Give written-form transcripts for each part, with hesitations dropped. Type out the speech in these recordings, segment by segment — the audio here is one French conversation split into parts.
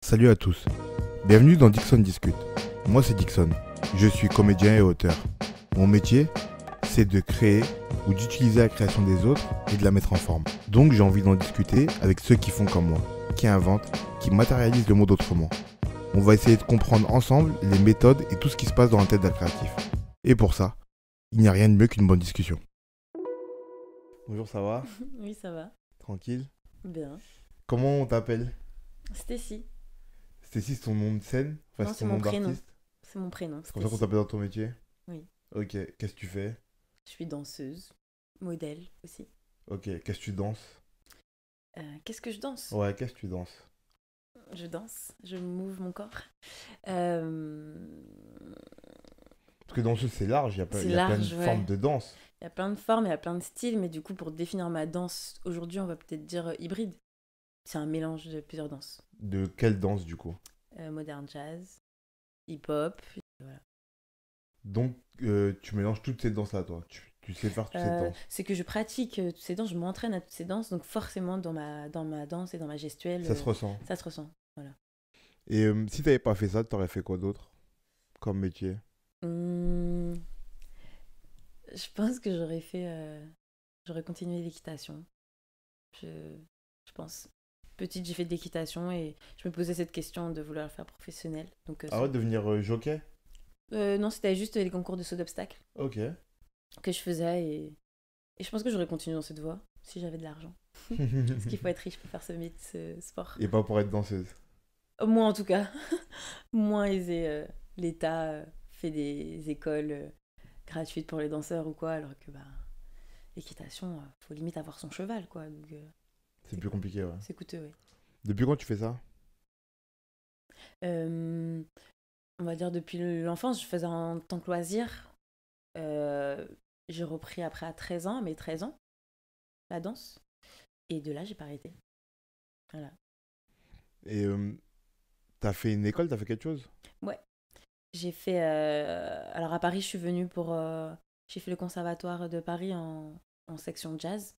Salut à tous, bienvenue dans Dixon Discute. Moi c'est Dixon, je suis comédien et auteur. Mon métier, c'est de créer ou d'utiliser la création des autres et de la mettre en forme. Donc j'ai envie d'en discuter avec ceux qui font comme moi, qui inventent, qui matérialisent le monde autrement. On va essayer de comprendre ensemble les méthodes et tout ce qui se passe dans la tête d'un créatif. Et pour ça, il n'y a rien de mieux qu'une bonne discussion. Bonjour, ça va? Oui, ça va. Tranquille? Bien. Comment on t'appelle? Stacy. Stécie, c'est ton nom de scène? Enfin, Non, c'est c'est ton mon nom prénom. d'artiste? C'est mon prénom, C'est comme ça qu'on Stacy. t'appelle dans ton métier? Oui. Ok, qu'est-ce que tu fais? Je suis danseuse, modèle aussi. Ok, qu'est-ce que tu danses? Qu'est-ce que je danse? Ouais, qu'est-ce que tu danses? Je danse, je move mon corps. Euh, Parce que danseuse, c'est large, C'est il y a plein de large, ouais. formes de danse. Il y a plein de formes, il y a plein de styles, mais du coup, pour définir ma danse, aujourd'hui, on va peut-être dire hybride. C'est un mélange de plusieurs danses. De quelle danse, du coup? Modern jazz, hip-hop. Voilà. Donc, tu mélanges toutes ces danses-là, toi. Tu sais faire toutes ces danses. C'est que je pratique toutes ces danses, je m'entraîne à toutes ces danses, donc forcément, dans ma danse et dans ma gestuelle, Ça se ressent. ça se ressent. Voilà. Et si t'avais pas fait ça, t'aurais fait quoi d'autre comme métier? Hum, je pense que j'aurais continué l'équitation. Je, je pense. Petite, j'ai fait de l'équitation et je me posais cette question de vouloir le faire professionnel. Donc, Ah ouais, devenir jockey? non, c'était juste les concours de saut d'obstacle Ok. que je faisais et je pense que j'aurais continué dans cette voie si j'avais de l'argent. Parce qu'il faut être riche pour faire ce sport. Et pas pour être danseuse. Moi, en tout cas, moins aisé. L'État fait des écoles gratuites pour les danseurs ou quoi, alors que l'équitation, faut limite avoir son cheval, quoi. Donc, C'est plus compliqué, ouais. c'est coûteux, oui. Depuis quand tu fais ça? Euh, on va dire depuis l'enfance, je faisais en tant que loisir. Euh, j'ai repris après à 13 ans, mes 13 ans, la danse. Et de là, j'ai pas arrêté. Voilà. Et t'as fait une école, t'as fait quelque chose? Ouais. J'ai fait. Alors à Paris, je suis venue pour. J'ai fait le conservatoire de Paris en section jazz.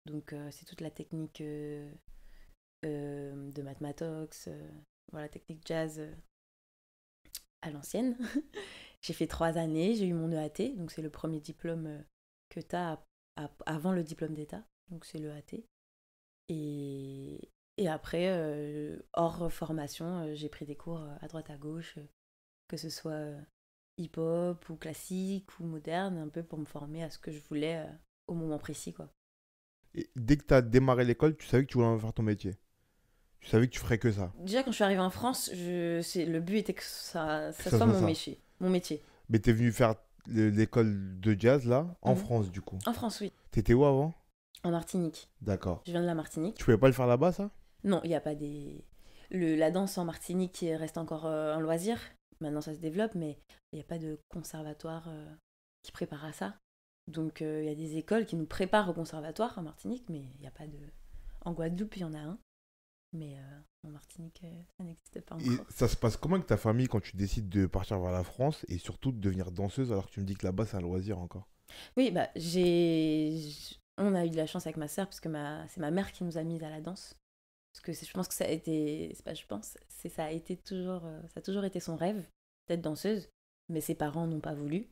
Donc c'est toute la technique de Matmatox, voilà, technique jazz à l'ancienne. J'ai fait 3 années, j'ai eu mon EAT, donc c'est le premier diplôme que tu as avant le diplôme d'État, donc c'est le l'EAT. Et après, hors formation, j'ai pris des cours à droite à gauche, que ce soit hip-hop ou classique ou moderne, un peu pour me former à ce que je voulais au moment précis, quoi. Et dès que t'as démarré l'école, tu savais que tu voulais en faire ton métier. Tu savais que tu ferais que ça. Déjà, quand je suis arrivée en France, le but était que Que ça ça soit soit mon ça. métier. Mon métier. Mais t'es venu faire l'école de jazz là, en Mhm. France du coup. En France, oui. T'étais où avant? En Martinique. D'accord. Je viens de la Martinique. Tu pouvais pas le faire là-bas ça? Non, il n'y a pas des... la danse en Martinique reste encore un loisir. Maintenant, ça se développe, mais il n'y a pas de conservatoire qui prépare à ça. Donc, il y a des écoles qui nous préparent au conservatoire en Martinique, mais il n'y a pas de... En Guadeloupe, il y en a un. Mais en Martinique, ça n'existe pas Et encore. ça se passe comment avec ta famille quand tu décides de partir vers la France et surtout de devenir danseuse alors que tu me dis que là-bas c'est un loisir encore? Oui, on a eu de la chance avec ma sœur, parce que c'est ma mère qui nous a mis à la danse. Parce que je pense que ça a été... C'est pas je pense, ça a été toujours... ça a toujours été son rêve d'être danseuse. Mais ses parents n'ont pas voulu.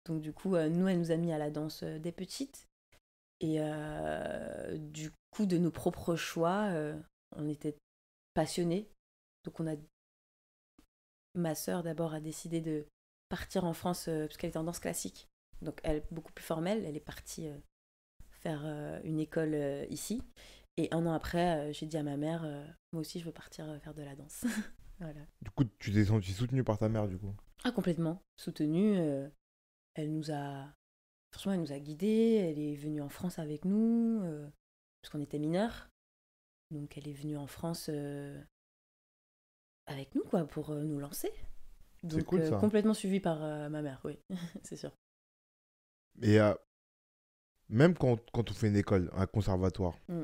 Donc du coup, nous, elle nous a mis à la danse dès petite. Et du coup, de nos propres choix, on était passionnés. Donc ma sœur d'abord a décidé de partir en France parce qu'elle était en danse classique. Donc elle est beaucoup plus formelle. Elle est partie faire une école ici. Et 1 an après, j'ai dit à ma mère, moi aussi je veux partir faire de la danse. Voilà. Du coup, tu t'es senti soutenu par ta mère du coup. Ah, complètement. Soutenue. Elle nous a... Franchement, elle nous a guidés. Elle est venue en France avec nous, parce qu'on était mineurs. Donc elle est venue en France avec nous, quoi, pour nous lancer. C'est Donc cool ça. complètement suivie par ma mère, oui, c'est sûr. Et même quand on fait une école, un conservatoire, Mm.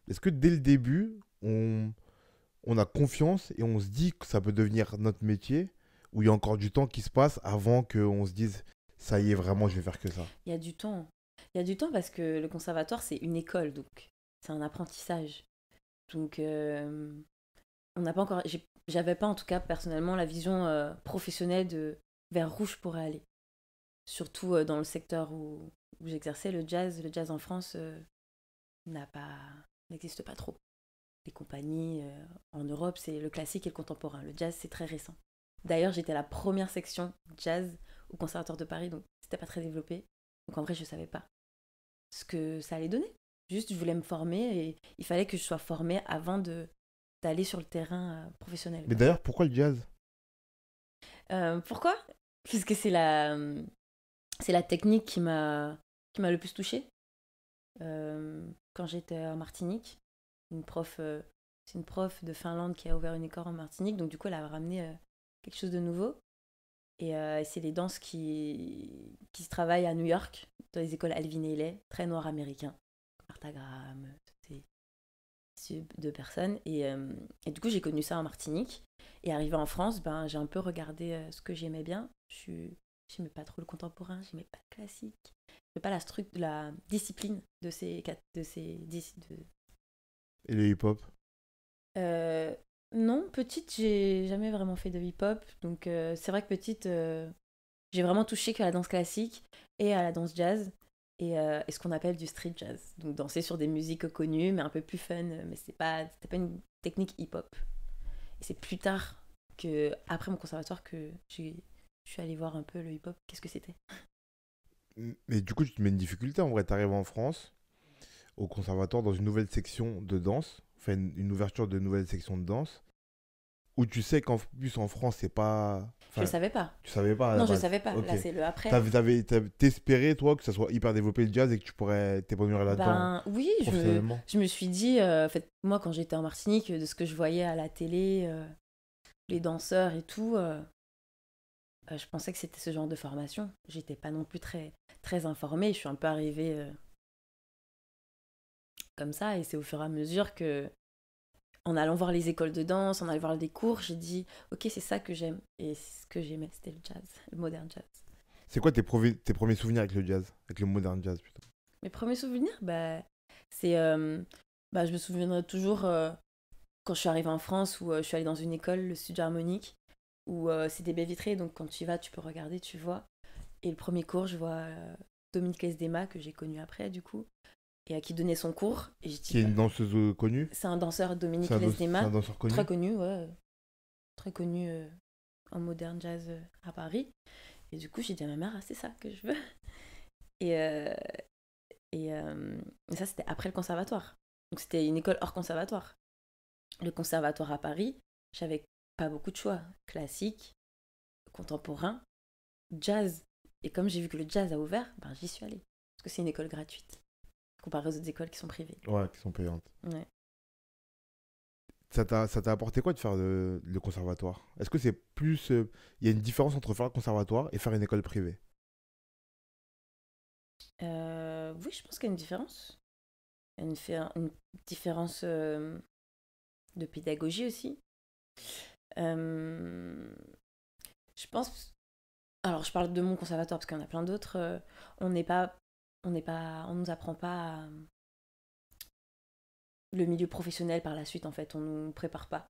est-ce que dès le début, on a confiance et on se dit que ça peut devenir notre métier ou il y a encore du temps qui se passe avant qu'on se dise ça y est, vraiment, je vais faire que ça? Il y a du temps. Il y a du temps parce que le conservatoire, c'est une école, donc c'est un apprentissage. Donc on n'a pas encore, j'avais pas en tout cas personnellement la vision professionnelle de vers où je pourrais aller. Surtout dans le secteur où j'exerçais le jazz en France n'a pas, n'existe pas trop. Les compagnies en Europe, c'est le classique et le contemporain. Le jazz, c'est très récent. D'ailleurs, j'étais à la première section jazz au Conservatoire de Paris, donc c'était pas très développé. Donc en vrai, je savais pas ce que ça allait donner. Juste, je voulais me former et il fallait que je sois formée avant d'aller sur le terrain professionnel, Mais quoi. d'ailleurs, pourquoi le jazz? Pourquoi? Puisque c'est la technique qui m'a le plus touchée. Quand j'étais en Martinique, une prof, c'est une prof de Finlande qui a ouvert une école en Martinique, donc du coup elle a ramené quelque chose de nouveau. Et c'est les danses qui se travaillent à New York, dans les écoles Alvin Ailey, très noirs américains. Martha Graham, toutes ces deux personnes. Et du coup j'ai connu ça en Martinique. Et arrivé en France, ben, j'ai un peu regardé ce que j'aimais bien. J'aimais pas trop le contemporain, j'aimais pas le classique. J'aimais pas la discipline de Et le hip-hop? Euh, non, petite, j'ai jamais vraiment fait de hip-hop. Donc c'est vrai que petite, j'ai vraiment touché qu'à la danse classique et à la danse jazz et ce qu'on appelle du street jazz. Donc danser sur des musiques connues mais un peu plus fun. Mais c'était pas une technique hip-hop. Et c'est plus tard que, après mon conservatoire, que je suis allée voir un peu le hip-hop. Qu'est-ce que c'était? Mais du coup, tu te mets une difficulté. En vrai, t'arrives en France, au conservatoire, dans une nouvelle section de danse, enfin une ouverture de nouvelle section de danse, où tu sais qu'en plus en France, c'est pas. Je le Enfin, savais pas. tu savais pas à la Non, je le base. savais pas. Ok. Là, c'est le après. T'espérais, toi, que ça soit hyper développé le jazz et que tu pourrais t'épanouir là-dedans Ben oui, professionnellement. je me suis dit, en fait, moi quand j'étais en Martinique, de ce que je voyais à la télé, les danseurs et tout, je pensais que c'était ce genre de formation. J'étais pas non plus très informée. Je suis un peu arrivée comme ça et c'est au fur et à mesure que, en allant voir les écoles de danse, en allant voir des cours, j'ai dit, ok, c'est ça que j'aime. Et ce que j'aimais, c'était le jazz, le modern jazz. C'est quoi tes premiers souvenirs avec le jazz? Avec le modern jazz, plutôt? Mes premiers souvenirs, bah, c'est, bah, je me souviendrai toujours quand je suis arrivée en France où je suis allée dans une école, le Studio Harmonique, où c'est des baies vitrées, donc quand tu y vas, tu peux regarder, tu vois. Et le premier cours, je vois Dominique Lesdema, que j'ai connu après, du coup, et à qui donnait son cours. Et je dis, Qui est bah, une danseuse connue? c'est un danseur, C'est Dominique c'est un Lesdema, danseur connu? très connu, ouais, très connu en modern jazz à Paris. Et du coup, j'ai dit à ma mère, ah, c'est ça que je veux. Et, euh, et ça, c'était après le conservatoire. Donc, c'était une école hors conservatoire. Le conservatoire à Paris, j'avais pas beaucoup de choix. Classique, contemporain, jazz. Et comme j'ai vu que le jazz a ouvert, ben, j'y suis allée. Parce que c'est une école gratuite, comparé aux autres écoles qui sont privées. Ouais, qui sont payantes. Ouais. Ça t'a apporté quoi de faire le conservatoire? Est-ce que c'est plus. Il y a une différence entre faire le conservatoire et faire une école privée? Oui, je pense qu'il y a une différence. Il y a une différence de pédagogie aussi. Euh, je pense. Alors, je parle de mon conservatoire parce qu'il y en a plein d'autres. On n'est pas, on nous apprend pas le milieu professionnel par la suite. En fait, on nous prépare pas.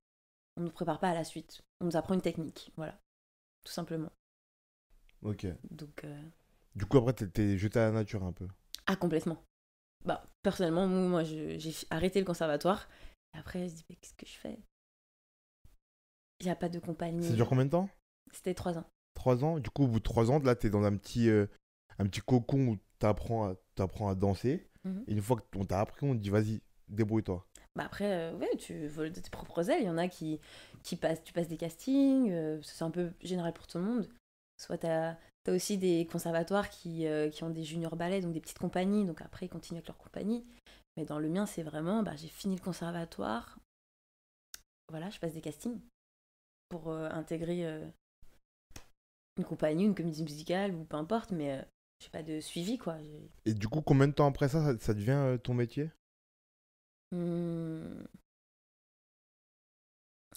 On nous prépare pas à la suite. On nous apprend une technique, voilà, tout simplement. Ok. Donc, Du coup, après, t'es jeté à la nature un peu. ah, complètement. Bah, personnellement, moi, j'ai arrêté le conservatoire. Et après, je me dis, mais qu'est-ce que je fais? Il n'y a pas de Ça compagnie. dure combien de temps? C'était 3 ans. 3 ans? Du coup, au bout de 3 ans, là, t'es dans un petit cocon où t'apprends à danser. Mhm. Et une fois qu'on t'a appris, on te dit, vas-y, débrouille-toi. Bah après, ouais, tu voles de tes propres ailes. Il y en a tu passes des castings. C'est un peu général pour tout le monde. Soit t'as aussi des conservatoires qui ont des junior ballets, donc des petites compagnies. Donc après, ils continuent avec leur compagnie. Mais dans le mien, c'est vraiment, bah, j'ai fini le conservatoire. Voilà, je passe des castings pour intégrer une compagnie, une comédie musicale ou peu importe. Mais j'ai pas de suivi, quoi. Et du coup, combien de temps après ça devient ton métier? Hmm.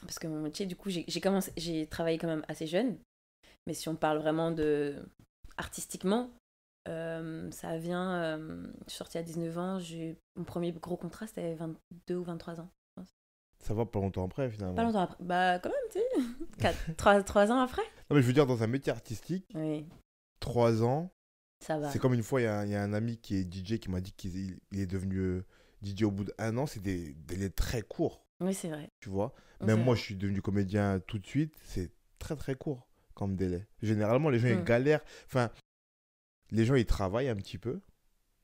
Parce que mon métier, du coup, j'ai travaillé quand même assez jeune. Mais si on parle vraiment de artistiquement, ça vient. Je suis sortie à 19 ans, mon premier gros contrat, c'était 22 ou 23 ans, je pense. Ça va pas longtemps après, Pas finalement. longtemps après. Bah, quand même, tu sais. 3 ans après. Non, mais je veux dire, dans un métier artistique, Oui, 3 ans, ça va. c'est comme une fois, il y a un ami qui est DJ qui m'a dit qu'il est devenu DJ au bout d'1 an. C'est des délais très courts, Oui, c'est vrai. tu vois. Oui, Même c'est moi, vrai. je suis devenu comédien tout de suite. C'est très, très court comme délai. Généralement, les gens, ils Hmm. galèrent. Enfin, les gens, ils travaillent un petit peu,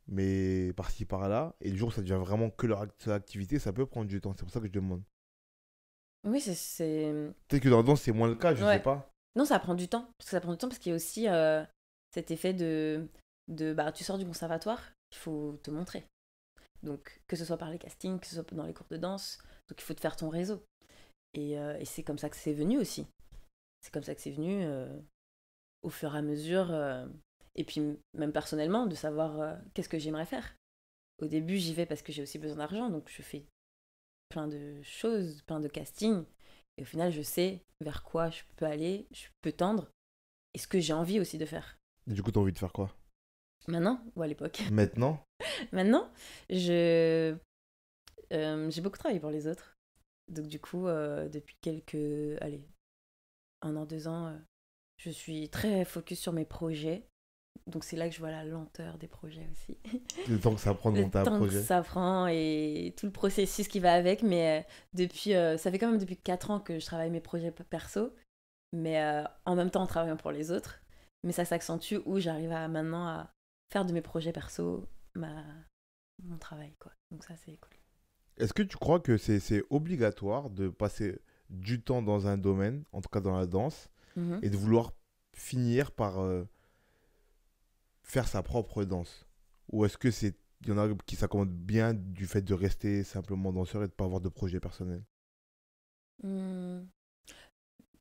mais par-ci, par-là. Et le jour où ça devient vraiment que leur activité, ça peut prendre du temps. C'est pour ça que je demande. Oui, c'est. Peut-être que dans la danse, c'est moins le cas, je sais Ouais. pas. Non, ça prend du temps. Parce que ça prend du temps parce qu'il y a aussi cet effet bah, tu sors du conservatoire, il faut te montrer. Donc, que ce soit par les castings, que ce soit dans les cours de danse. Donc, il faut te faire ton réseau. Et c'est comme ça que c'est venu aussi. C'est comme ça que c'est venu au fur et à mesure. Et puis, même personnellement, de savoir qu'est-ce que j'aimerais faire. Au début, j'y vais parce que j'ai aussi besoin d'argent. Donc, je fais plein de choses, plein de castings. Et au final, je sais vers quoi je peux aller, je peux tendre. Et ce que j'ai envie aussi de faire. Et du coup, t'as envie de faire quoi? Maintenant ou à l'époque. Maintenant? Maintenant, j'ai beaucoup travaillé pour les autres. Donc du coup, depuis allez, 1 an, 2 ans, je suis très focus sur mes projets. Donc c'est là que je vois la lenteur des projets aussi. Le temps que ça prend de Le monter un temps que projet. ça prend et tout le processus qui va avec. Mais ça fait quand même depuis 4 ans que je travaille mes projets perso. Mais en même temps en travaillant pour les autres. Mais ça s'accentue où j'arrive maintenant à faire de mes projets perso mon travail, quoi. Donc ça, c'est cool. Est-ce que tu crois que c'est obligatoire de passer du temps dans un domaine, en tout cas dans la danse, Mhm. et de vouloir finir par faire sa propre danse? Ou est-ce que il y en a qui s'accommodent bien du fait de rester simplement danseur et de pas avoir de projet personnel? Hmm.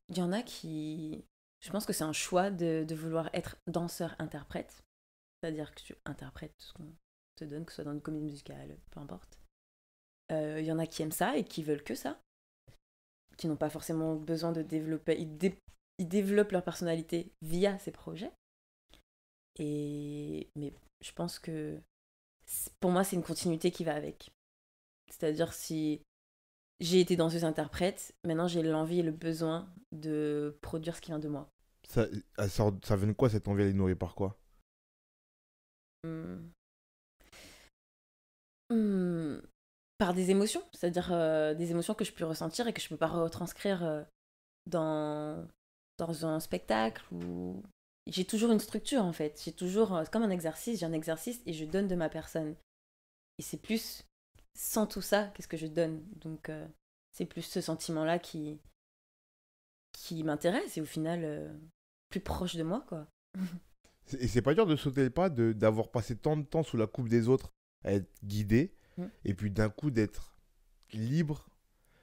Il y en a qui... Je pense que c'est un choix de vouloir être danseur-interprète. C'est-à-dire que tu interprètes ce qu'on te donne, que ce soit dans une comédie musicale, peu importe. Il y en a qui aiment ça et qui veulent que ça. Qui n'ont pas forcément besoin de développer... Ils développent leur personnalité via ces projets. Mais je pense que pour moi, c'est une continuité qui va avec. C'est-à-dire si j'ai été danseuse-interprète, maintenant j'ai l'envie et le besoin de produire ce qui vient de moi. Ça, ça vient de quoi cette envie? Elle est nourrie par quoi? Hmm. Hmm. Par des émotions, c'est-à-dire des émotions que je peux ressentir et que je peux pas retranscrire dans, dans un spectacle ou j'ai toujours une structure en fait. J'ai toujours, c'est comme un exercice, j'ai un exercice et je donne de ma personne. Et c'est plus sans tout ça, qu'est-ce que je donne. Donc c'est plus ce sentiment-là qui m'intéresse et au final plus proche de moi, quoi. Et c'est pas dur de sauter le pas, d'avoir passé tant de temps sous la coupe des autres, à être guidé, Mm. et puis d'un coup d'être libre.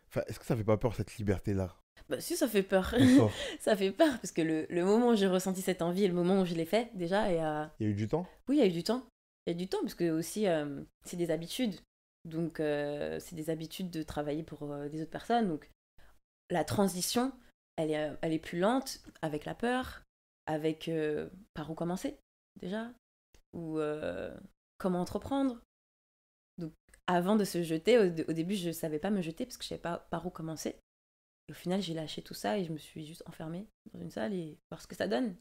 Enfin, est-ce que ça fait pas peur cette liberté-là? Bah si, ça fait peur. On sort. Ça fait peur parce que le moment où j'ai ressenti cette envie et le moment où je l'ai fait déjà, Il y a eu du temps? oui, il y a eu du temps. Il y a eu du temps parce que aussi c'est des habitudes. Donc c'est des habitudes de travailler pour des autres personnes. Donc la transition, elle est plus lente avec la peur, avec par où commencer déjà, ou comment entreprendre. Donc avant de se jeter, au début je savais pas me jeter parce que je savais pas par où commencer. Et au final j'ai lâché tout ça et je me suis juste enfermée dans une salle et voir ce que ça donne.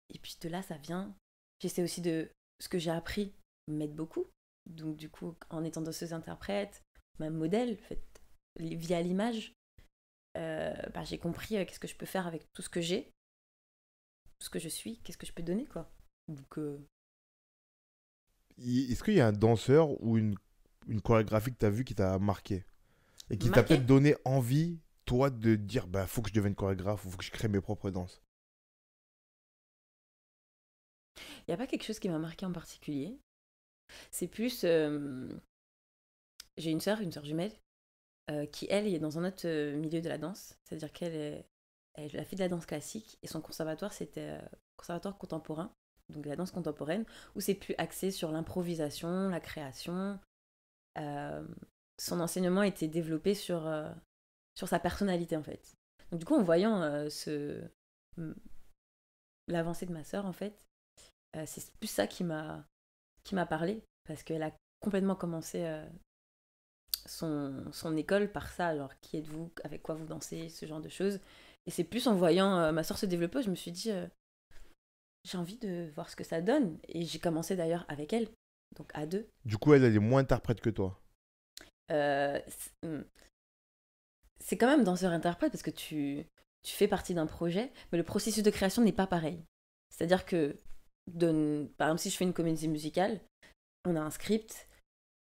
Et puis de là ça vient. J'essaie aussi de ce que j'ai appris m'aide beaucoup. Donc du coup en étant danseuse interprète, même modèle, en fait, via l'image, bah, j'ai compris qu'est-ce que je peux faire avec tout ce que j'ai, tout ce que je suis, qu'est-ce que je peux donner, quoi. Donc, Est-ce qu'il y a un danseur ou une chorégraphie que tu as vue qui t'a marqué? Et qui t'a marqué. peut-être donné envie, toi, de dire, bah, faut que je devienne chorégraphe, faut que je crée mes propres danses. Il n'y a pas quelque chose qui m'a marqué en particulier. C'est plus... j'ai une sœur jumelle, qui, elle, est dans un autre milieu de la danse. C'est-à-dire elle a fait de la danse classique et son conservatoire, c'était conservatoire contemporain, donc de la danse contemporaine, où c'est plus axé sur l'improvisation, la création. Euh, Son enseignement était développé sur sa personnalité, en fait. Donc du coup, en voyant l'avancée de ma sœur, en fait, c'est plus ça qui m'a parlé, parce qu'elle a complètement commencé son école par ça, genre qui êtes-vous, avec quoi vous dansez, ce genre de choses. Et c'est plus en voyant ma soeur se développer, je me suis dit, j'ai envie de voir ce que ça donne. Et j'ai commencé d'ailleurs avec elle, donc à deux. Du coup, elle est moins interprète que toi. C'est c'est quand même danseur-interprète parce que tu fais partie d'un projet, mais le processus de création n'est pas pareil. C'est-à-dire que, par exemple, si je fais une comédie musicale, on a un script,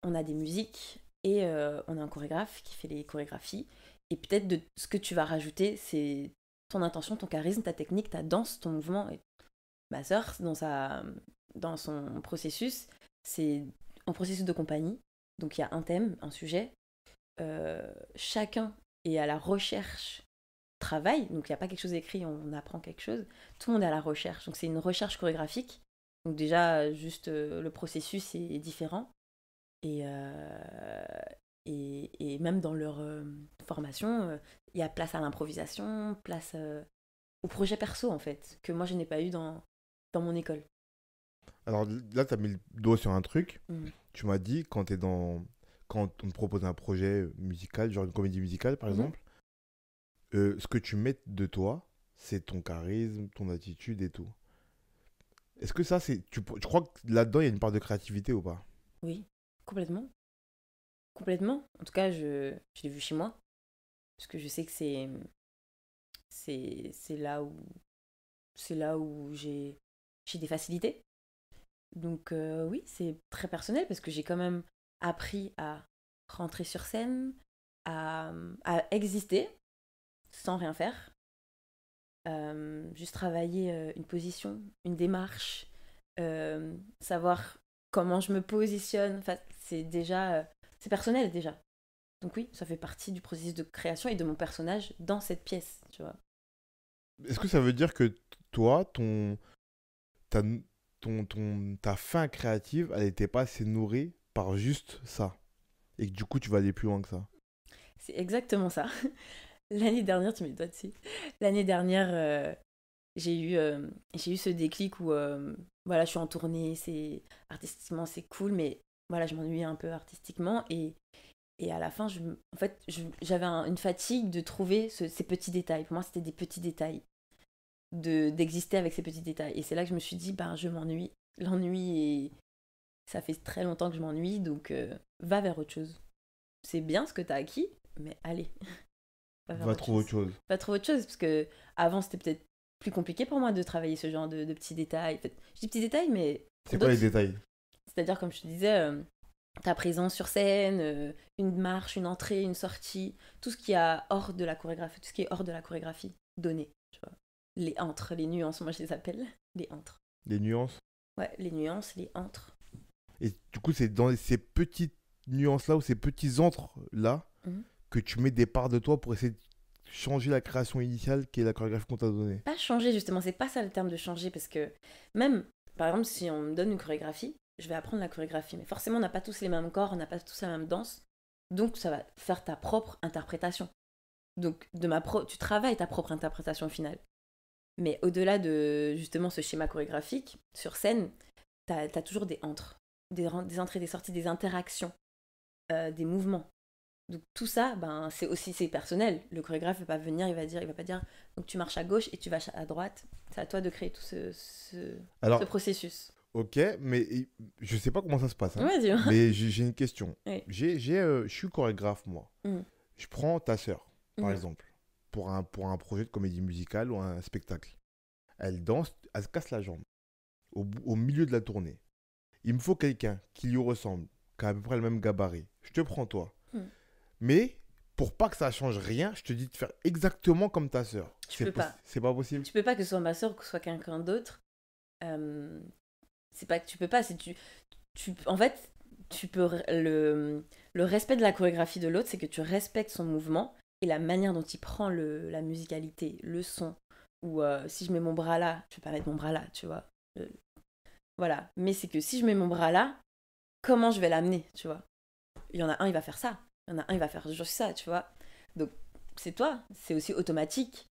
on a des musiques et on a un chorégraphe qui fait les chorégraphies. Et peut-être de ce que tu vas rajouter, c'est ton intention, ton charisme, ta technique, ta danse, ton mouvement. Et ma sœur, dans son processus, c'est un processus de compagnie. Donc il y a un thème, un sujet. Chacun est à la recherche travail, donc il n'y a pas quelque chose écrit, on apprend quelque chose. Tout le monde est à la recherche, donc c'est une recherche chorégraphique. Donc déjà, juste le processus est différent. Et, et même dans leur formation, il y a place à l'improvisation, place au projet perso en fait, que moi je n'ai pas eu dans mon école. Alors là, tu as mis le doigt sur un truc. Mm. Tu m'as dit, quand on te propose un projet musical, genre une comédie musicale par Mhm. exemple, ce que tu mets de toi, c'est ton charisme, ton attitude et tout. Est-ce que ça, tu crois que là-dedans, il y a une part de créativité ou pas? Oui, complètement. Complètement. En tout cas, je l'ai vu chez moi, parce que je sais que c'est là où j'ai des facilités. Donc oui, c'est très personnel parce que j'ai quand même appris à rentrer sur scène, à exister sans rien faire, juste travailler une position, une démarche, savoir comment je me positionne. Enfin, c'est personnel déjà. Donc oui, ça fait partie du processus de création et de mon personnage dans cette pièce, tu vois. Est-ce que ça veut dire que toi, ta, ta faim créative, elle n'était pas assez nourrie par juste ça? Et que du coup, tu vas aller plus loin que ça? C'est exactement ça. L'année dernière, tu mets le doigt dessus. L'année dernière, j'ai eu ce déclic où voilà, je suis en tournée, artistiquement c'est cool, mais voilà, je m'ennuyais un peu artistiquement et à la fin, en fait, j'avais une fatigue de trouver ces petits détails. Pour moi, c'était des petits détails, d'exister avec ces petits détails. Et c'est là que je me suis dit, ben, je m'ennuie. L'ennui, ça fait très longtemps que je m'ennuie, donc va vers autre chose. C'est bien ce que tu as acquis, mais allez, va vers Va autre trouver chose. autre chose. Va trouver autre chose, parce que avant c'était peut-être plus compliqué pour moi de travailler ce genre de petits détails. En fait, je dis petits détails, mais pour C'est quoi les d'autres, détails? c'est-à-dire, comme je te disais, ta présence sur scène, une marche, une entrée, une sortie, tout ce qui est hors de la chorégraphie, tout ce qui est hors de la chorégraphie donnée, tu vois. Les antres, les nuances, moi je les appelle les antres. Les nuances? Ouais, les nuances, les antres. Et du coup, c'est dans ces petites nuances-là ou ces petits entres-là Mhm. que tu mets des parts de toi pour essayer de changer la création initiale qui est la chorégraphie qu'on t'a donnée. Pas changer, justement, c'est pas ça le terme de changer, parce que même, par exemple, si on me donne une chorégraphie, je vais apprendre la chorégraphie, mais forcément, on n'a pas tous les mêmes corps, on n'a pas tous la même danse, donc ça va faire ta propre interprétation. Donc, tu travailles ta propre interprétation finale. Mais au-delà de, justement, ce schéma chorégraphique, sur scène, t'as toujours des entres, des entrées, des sorties, des interactions, des mouvements. Donc tout ça, ben, c'est personnel. Le chorégraphe va pas venir, il va pas dire donc tu marches à gauche et tu vas à droite. C'est à toi de créer tout ce Alors, processus. ok, mais je sais pas comment ça se passe, hein, Ouais, dis-moi. mais j'ai une question. Oui. Je suis chorégraphe, moi. Mhm. Je prends ta sœur, par Mhm. exemple, pour un projet de comédie musicale ou un spectacle. Elle danse, elle se casse la jambe au milieu de la tournée. Il me faut quelqu'un qui lui ressemble, qui a à peu près le même gabarit. Je te prends toi. Mhm. Mais pour pas que ça change rien, je te dis de faire exactement comme ta sœur. Je peux pas. C'est pas possible. Tu peux pas que ce soit ma soeur ou que ce soit quelqu'un d'autre. Euh, c'est pas que tu peux pas, c'est en fait, tu peux le respect de la chorégraphie de l'autre, c'est que tu respectes son mouvement et la manière dont il prend la musicalité, le son. Ou si je mets mon bras là, je vais pas mettre mon bras là, tu vois. Voilà. Mais c'est que si je mets mon bras là, comment je vais l'amener, tu vois. Il y en a un, il va faire ça. Il y en a un, il va faire juste ça, tu vois. Donc, c'est toi. C'est aussi automatique.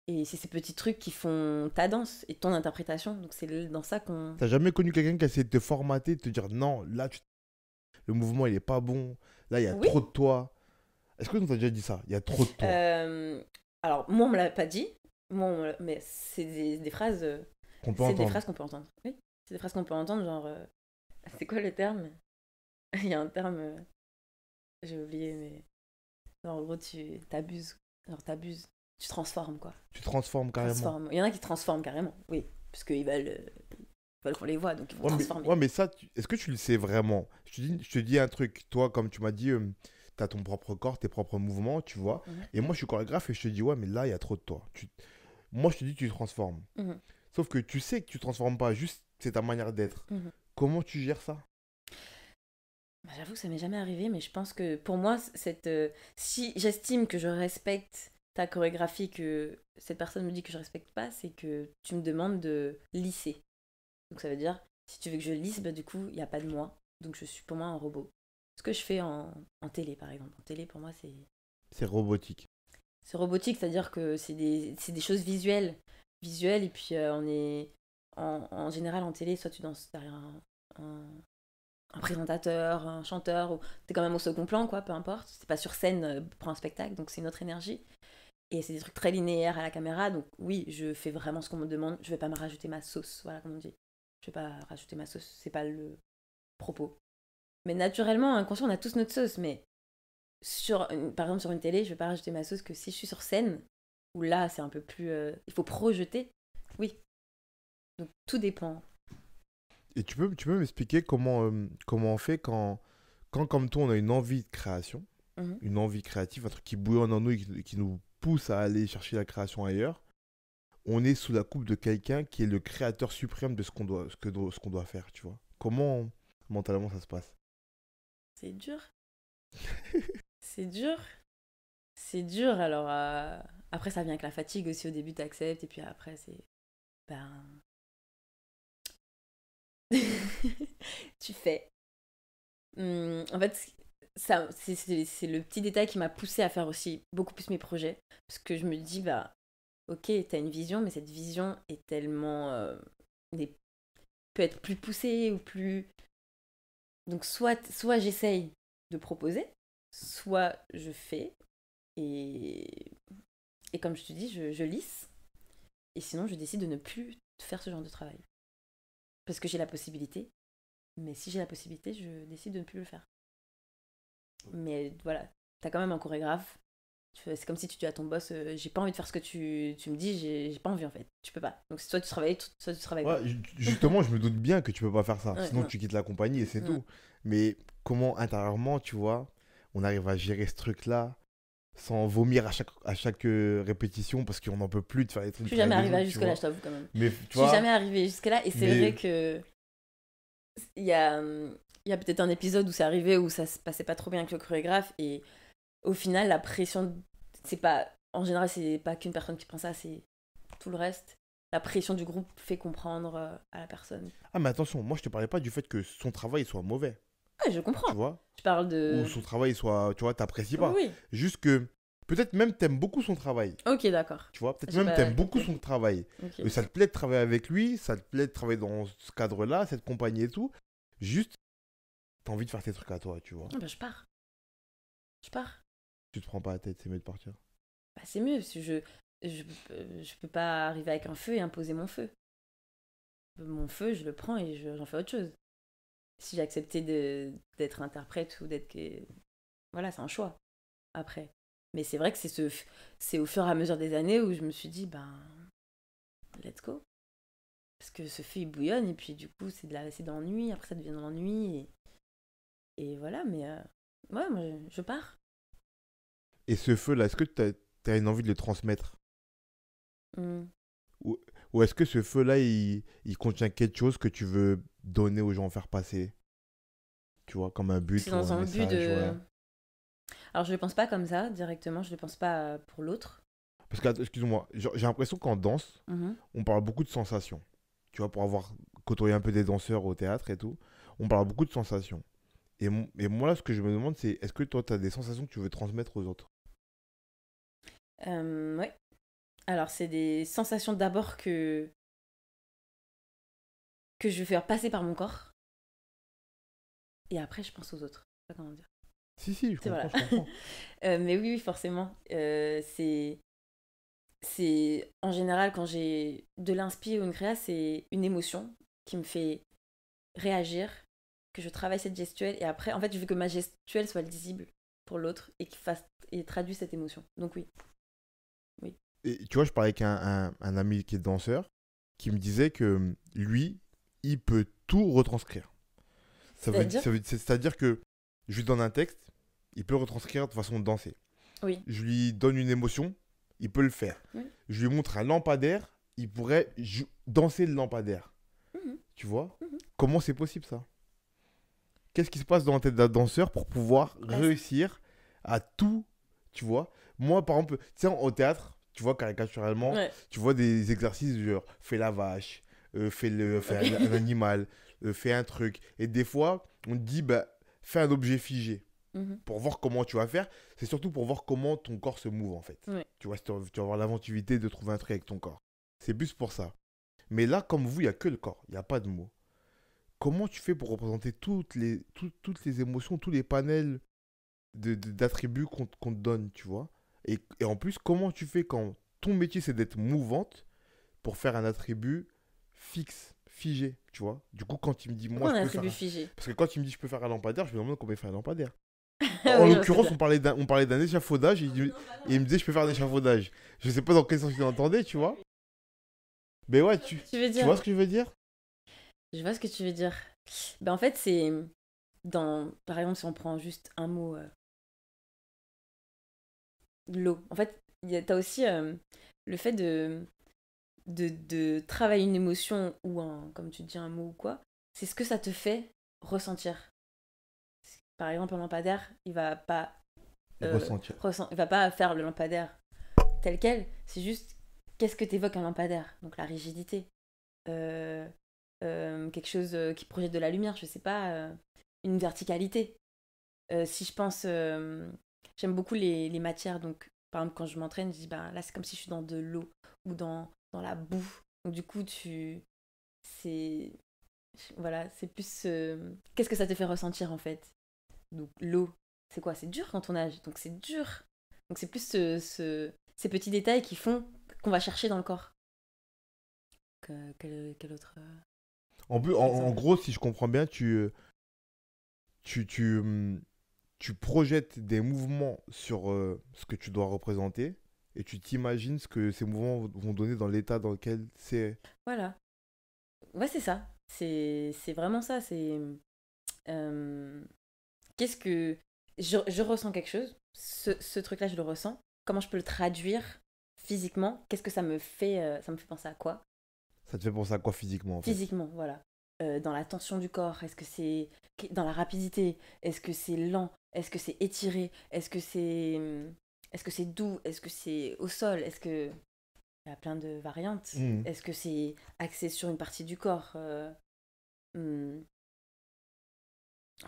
Et c'est ces petits trucs qui font ta danse et ton interprétation. Donc, c'est dans ça qu'on... T'as jamais connu quelqu'un qui a essayé de te formater, de te dire non, là, le mouvement il est pas bon, là, il y a Oui. trop de toi. Est-ce que tu as déjà dit ça? Il y a trop de toi. Alors, moi, on me l'a pas dit. Moi, mais c'est des phrases. Qu'on peut C'est des entendre. phrases qu'on peut entendre. Oui. C'est des phrases qu'on peut entendre, genre. C'est quoi le terme? Il y a un terme. J'ai oublié, mais. Genre, en gros, tu t'abuses. Genre, t'abuses. Tu transformes, quoi. Tu transformes carrément. Transformes. Il y en a qui transforment carrément, oui. Parce qu'ils veulent qu'on les voit, donc ils vont transformer. Ouais, mais ça, est-ce que tu le sais vraiment? Je te dis un truc. Toi, comme tu m'as dit, tu as ton propre corps, tes propres mouvements, tu vois. Mhm. Et moi, je suis chorégraphe et je te dis, ouais, mais là, il y a trop de toi. Moi, je te dis, tu te transformes. Mhm. Sauf que tu sais que tu te transformes pas, juste c'est ta manière d'être. Mhm. Comment tu gères ça? Bah, j'avoue que ça m'est jamais arrivé, mais je pense que pour moi, si j'estime que je respecte ta chorégraphie, que cette personne me dit que je respecte pas, c'est que tu me demandes de lisser. Donc ça veut dire, si tu veux que je lisse, bah, du coup, il n'y a pas de moi. Donc je suis pour moi un robot. Ce que je fais en télé, par exemple. En télé, pour moi, C'est robotique. c'est robotique, c'est-à-dire que c'est des choses visuelles. Visuelles, et puis on est. En général, en télé, soit tu danses derrière un, un présentateur, un chanteur, ou t'es quand même au second plan, quoi, peu importe. C'est pas sur scène pour un spectacle, donc c'est une autre énergie. Et c'est des trucs très linéaires à la caméra, donc oui, je fais vraiment ce qu'on me demande. Je vais pas me rajouter ma sauce, voilà, comme on dit. Je vais pas rajouter ma sauce, c'est pas le propos. Mais naturellement, inconscient, on a tous notre sauce, mais par exemple sur une télé, je vais pas rajouter ma sauce que si je suis sur scène, où là c'est un peu plus. Il faut projeter, oui. Donc tout dépend. Et tu peux m'expliquer comment on fait quand, comme toi, on a une envie de création, Mhm. une envie créative, un truc qui bouillonne en nous et qui nous pousse à aller chercher la création ailleurs. On est sous la coupe de quelqu'un qui est le créateur suprême de ce qu'on doit faire, tu vois. Comment mentalement ça se passe? C'est dur. C'est dur. C'est dur, alors après ça vient avec la fatigue aussi, au début t'acceptes et puis après c'est... Ben... tu fais. En fait, c'est le petit détail qui m'a poussé à faire aussi beaucoup plus mes projets. Parce que je me dis, bah, ok, t'as une vision, mais cette vision est tellement... peut être plus poussée ou plus... Donc soit j'essaye de proposer, soit je fais, et, et comme je te dis, je lisse. Et sinon, je décide de ne plus faire ce genre de travail. Parce que j'ai la possibilité. Mais si j'ai la possibilité, je décide de ne plus le faire. Mais voilà, t'as quand même un chorégraphe. C'est comme si tu dis à ton boss, j'ai pas envie de faire ce que tu me dis, j'ai pas envie en fait. Tu peux pas. Donc soit tu travailles, soit tu travailles Ouais, pas. justement, je me doute bien que tu peux pas faire ça. Ouais, Sinon, non, tu quittes la compagnie et c'est non. tout. Mais comment intérieurement, tu vois, on arrive à gérer ce truc-là sans vomir à chaque répétition parce qu'on n'en peut plus de faire des Je trucs suis de jamais travailler des arrivée autres, tu jusque-là, vois. je t'avoue quand même. Mais Je tu suis vois, jamais arrivée jusque-là et c'est vrai mais que il y a, il y a peut-être un épisode où c'est arrivé où ça se passait pas trop bien avec le chorégraphe et au final la pression, c'est pas, en général c'est pas qu'une personne qui prend ça, c'est tout le reste. La pression du groupe fait comprendre à la personne. ah mais attention, moi je te parlais pas du fait que son travail soit mauvais, Ouais, je tu comprends. vois, Je parle ou de... son travail soit, tu vois, t'apprécies Oui, pas. oui. Juste que peut-être même t'aimes beaucoup son travail, Ok, d'accord. tu vois, peut-être J'ai même pas t'aimes beaucoup capté. son travail. Ok. Ça te plaît de travailler avec lui, ça te plaît de travailler dans ce cadre-là, cette compagnie et tout. Juste, t'as envie de faire tes trucs à toi, tu vois. Ah bah, je pars. Je pars. Tu te prends pas la tête, c'est mieux de partir. Bah, c'est mieux, parce que je peux pas arriver avec un feu et imposer mon feu. Mon feu, je le prends et j'en fais autre chose. Si j'ai accepté d'être interprète ou d'être... Voilà, c'est un choix, après. Mais c'est vrai que c'est au fur et à mesure des années où je me suis dit, ben, let's go. Parce que ce feu, il bouillonne, et puis du coup, c'est de l'ennui, après ça devient de l'ennui, et voilà, mais ouais, moi, je pars. Et ce feu-là, est-ce que t'as une envie de le transmettre? Hmm. Ou, ou est-ce que ce feu-là, il contient quelque chose que tu veux donner aux gens, faire passer? Tu vois, comme un C'est but ou dans un un but message, ouais. de... Alors, je le pense pas comme ça, directement, je le pense pas pour l'autre. Parce que, excuse-moi, j'ai l'impression qu'en danse, Mhm. on parle beaucoup de sensations. Tu vois, pour avoir côtoyé un peu des danseurs au théâtre et tout, on parle beaucoup de sensations. Et moi, là, ce que je me demande, c'est est-ce que toi, tu as des sensations que tu veux transmettre aux autres? Ouais. Alors, c'est des sensations d'abord que je vais faire passer par mon corps. Et après, je pense aux autres. Je sais pas comment dire. Si, je C'est comprends, voilà. je comprends. Mais oui, oui, forcément. C'est en général quand j'ai de l'inspi ou une créa, c'est une émotion qui me fait réagir, que je travaille cette gestuelle et après, en fait, je veux que ma gestuelle soit lisible pour l'autre et qu'il fasse et traduise cette émotion. Donc oui, oui. Et tu vois, je parlais avec un ami qui est danseur, qui me disait que lui, il peut tout retranscrire. C'est-à-dire, C'est-à-dire que je lui donne un texte, il peut le retranscrire de façon de danser. oui, Je lui donne une émotion, il peut le faire. oui. Je lui montre un lampadaire, il pourrait danser le lampadaire. Mhm, Tu vois? mhm. Comment c'est possible ça? Qu'est-ce qui se passe dans la tête d'un danseur pour pouvoir Bah, réussir à tout, tu vois? Moi, par exemple, tu sais, au théâtre, tu vois, caricaturalement, ouais, tu vois des exercices du genre, fais la vache, fais ok. un animal, fais un truc. Et des fois, on te dit, bah, fais un objet figé Mhm, pour voir comment tu vas faire. C'est surtout pour voir comment ton corps se move, en fait. ouais. Tu vois, si tu vas avoir l'inventivité de trouver un truc avec ton corps. C'est plus pour ça. Mais là, comme vous, il n'y a que le corps, il n'y a pas de mots. Comment tu fais pour représenter toutes les émotions, tous les panels d'attributs qu'on te donne, tu vois? Et en plus, comment tu fais quand ton métier c'est d'être mouvante pour faire un attribut fixe, figé, tu vois? Du coup, quand il me dit, moi Pourquoi je un peux faire attribut un... figé? Parce que quand il me dit, je peux faire un lampadaire, je me demande comment il fait un lampadaire. En Oui, je vois ce que tu l'occurrence, veux dire. on parlait d'un échafaudage et il me disait, je peux faire un échafaudage. Je sais pas dans quel sens il entendait, tu vois? Mais ouais, Tu veux tu dire? vois ce que je veux dire? Je vois ce que tu veux dire. Ben, en fait, c'est par exemple, si on prend juste un mot, l'eau. En fait, t'as aussi le fait de travailler une émotion ou comme tu dis, un mot ou quoi. C'est ce que ça te fait ressentir. Par exemple, un lampadaire, il va pas, Ressentir. il va pas faire le lampadaire tel quel. C'est juste qu'est-ce que t'évoques un lampadaire. Donc la rigidité. Euh, quelque chose qui projette de la lumière, je sais pas, une verticalité. Si je pense, j'aime beaucoup les matières, donc par exemple quand je m'entraîne, je dis bah là c'est comme si je suis dans de l'eau ou dans la boue. Donc du coup c'est voilà, c'est plus qu'est-ce que ça te fait ressentir en fait. Donc l'eau, c'est quoi? C'est dur quand on nage, donc c'est dur. Donc c'est plus ces petits détails qui font qu'on va chercher dans le corps. Quel autre En exemple? gros, si je comprends bien, tu, tu, hum, tu projettes des mouvements sur ce que tu dois représenter et tu t'imagines ce que ces mouvements vont donner dans l'état dans lequel c'est. Voilà. Ouais, c'est ça. C'est vraiment ça. C'est euh, qu'est-ce que je ressens quelque chose. Ce truc-là, je le ressens. Comment je peux le traduire physiquement? Qu'est-ce que ça me fait penser à quoi? Ça te fait penser à quoi physiquement en fait? Physiquement, voilà. Dans la tension du corps, est-ce que c'est dans la rapidité? Est-ce que c'est lent? Est-ce que c'est étiré? Est-ce que c'est doux? Est-ce que c'est au sol? Est-ce que il y a plein de variantes? Mhm. Est-ce que c'est axé sur une partie du corps? Hmm,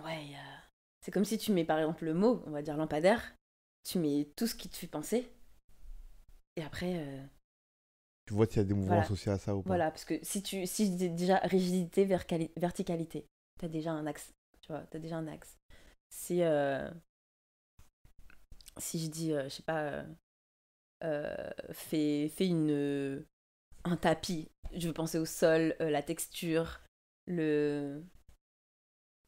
ouais, c'est comme si tu mets par exemple le mot, on va dire lampadaire, tu mets tout ce qui te fait penser, et après, Tu vois s'il y a des mouvements voilà, associés à ça ou pas. voilà, parce que si déjà rigidité, verticalité, t'as déjà un axe, tu vois, t'as déjà un axe. Si, si je dis, je sais pas, fais un tapis, je veux penser au sol, la texture, le...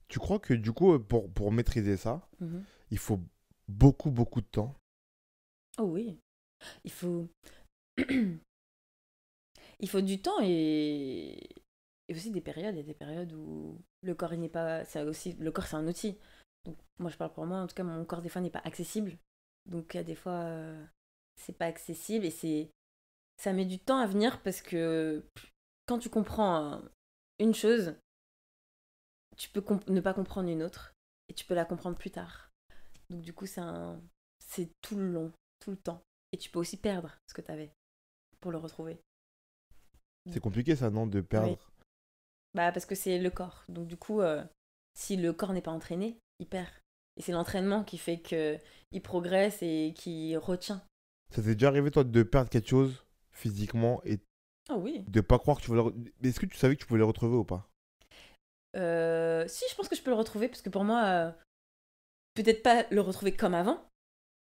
Tu crois que du coup, pour maîtriser ça, Mhm. il faut beaucoup, beaucoup de temps? Oh oui, il faut... il faut du temps et aussi des périodes. Il y a des périodes où le corps il n'est pas. C'est aussi, le corps c'est un outil. Donc moi je parle pour moi, en tout cas mon corps des fois n'est pas accessible. Donc il y a des fois c'est pas accessible et ça met du temps à venir parce que quand tu comprends une chose, tu peux ne pas comprendre une autre et tu peux la comprendre plus tard. Donc du coup c'est tout le long, tout le temps. Et tu peux aussi perdre ce que tu avais pour le retrouver. C'est compliqué ça, non, de Oui. perdre. Bah, parce que c'est le corps. Donc, du coup, si le corps n'est pas entraîné, il perd. Et c'est l'entraînement qui fait qu'il progresse et qui retient. Ça t'est déjà arrivé toi de perdre quelque chose physiquement et Ah oui. de pas croire que tu vas Mais est-ce que tu savais que tu pouvais le retrouver ou pas? Si, je pense que je peux le retrouver parce que pour moi, peut-être pas le retrouver comme avant,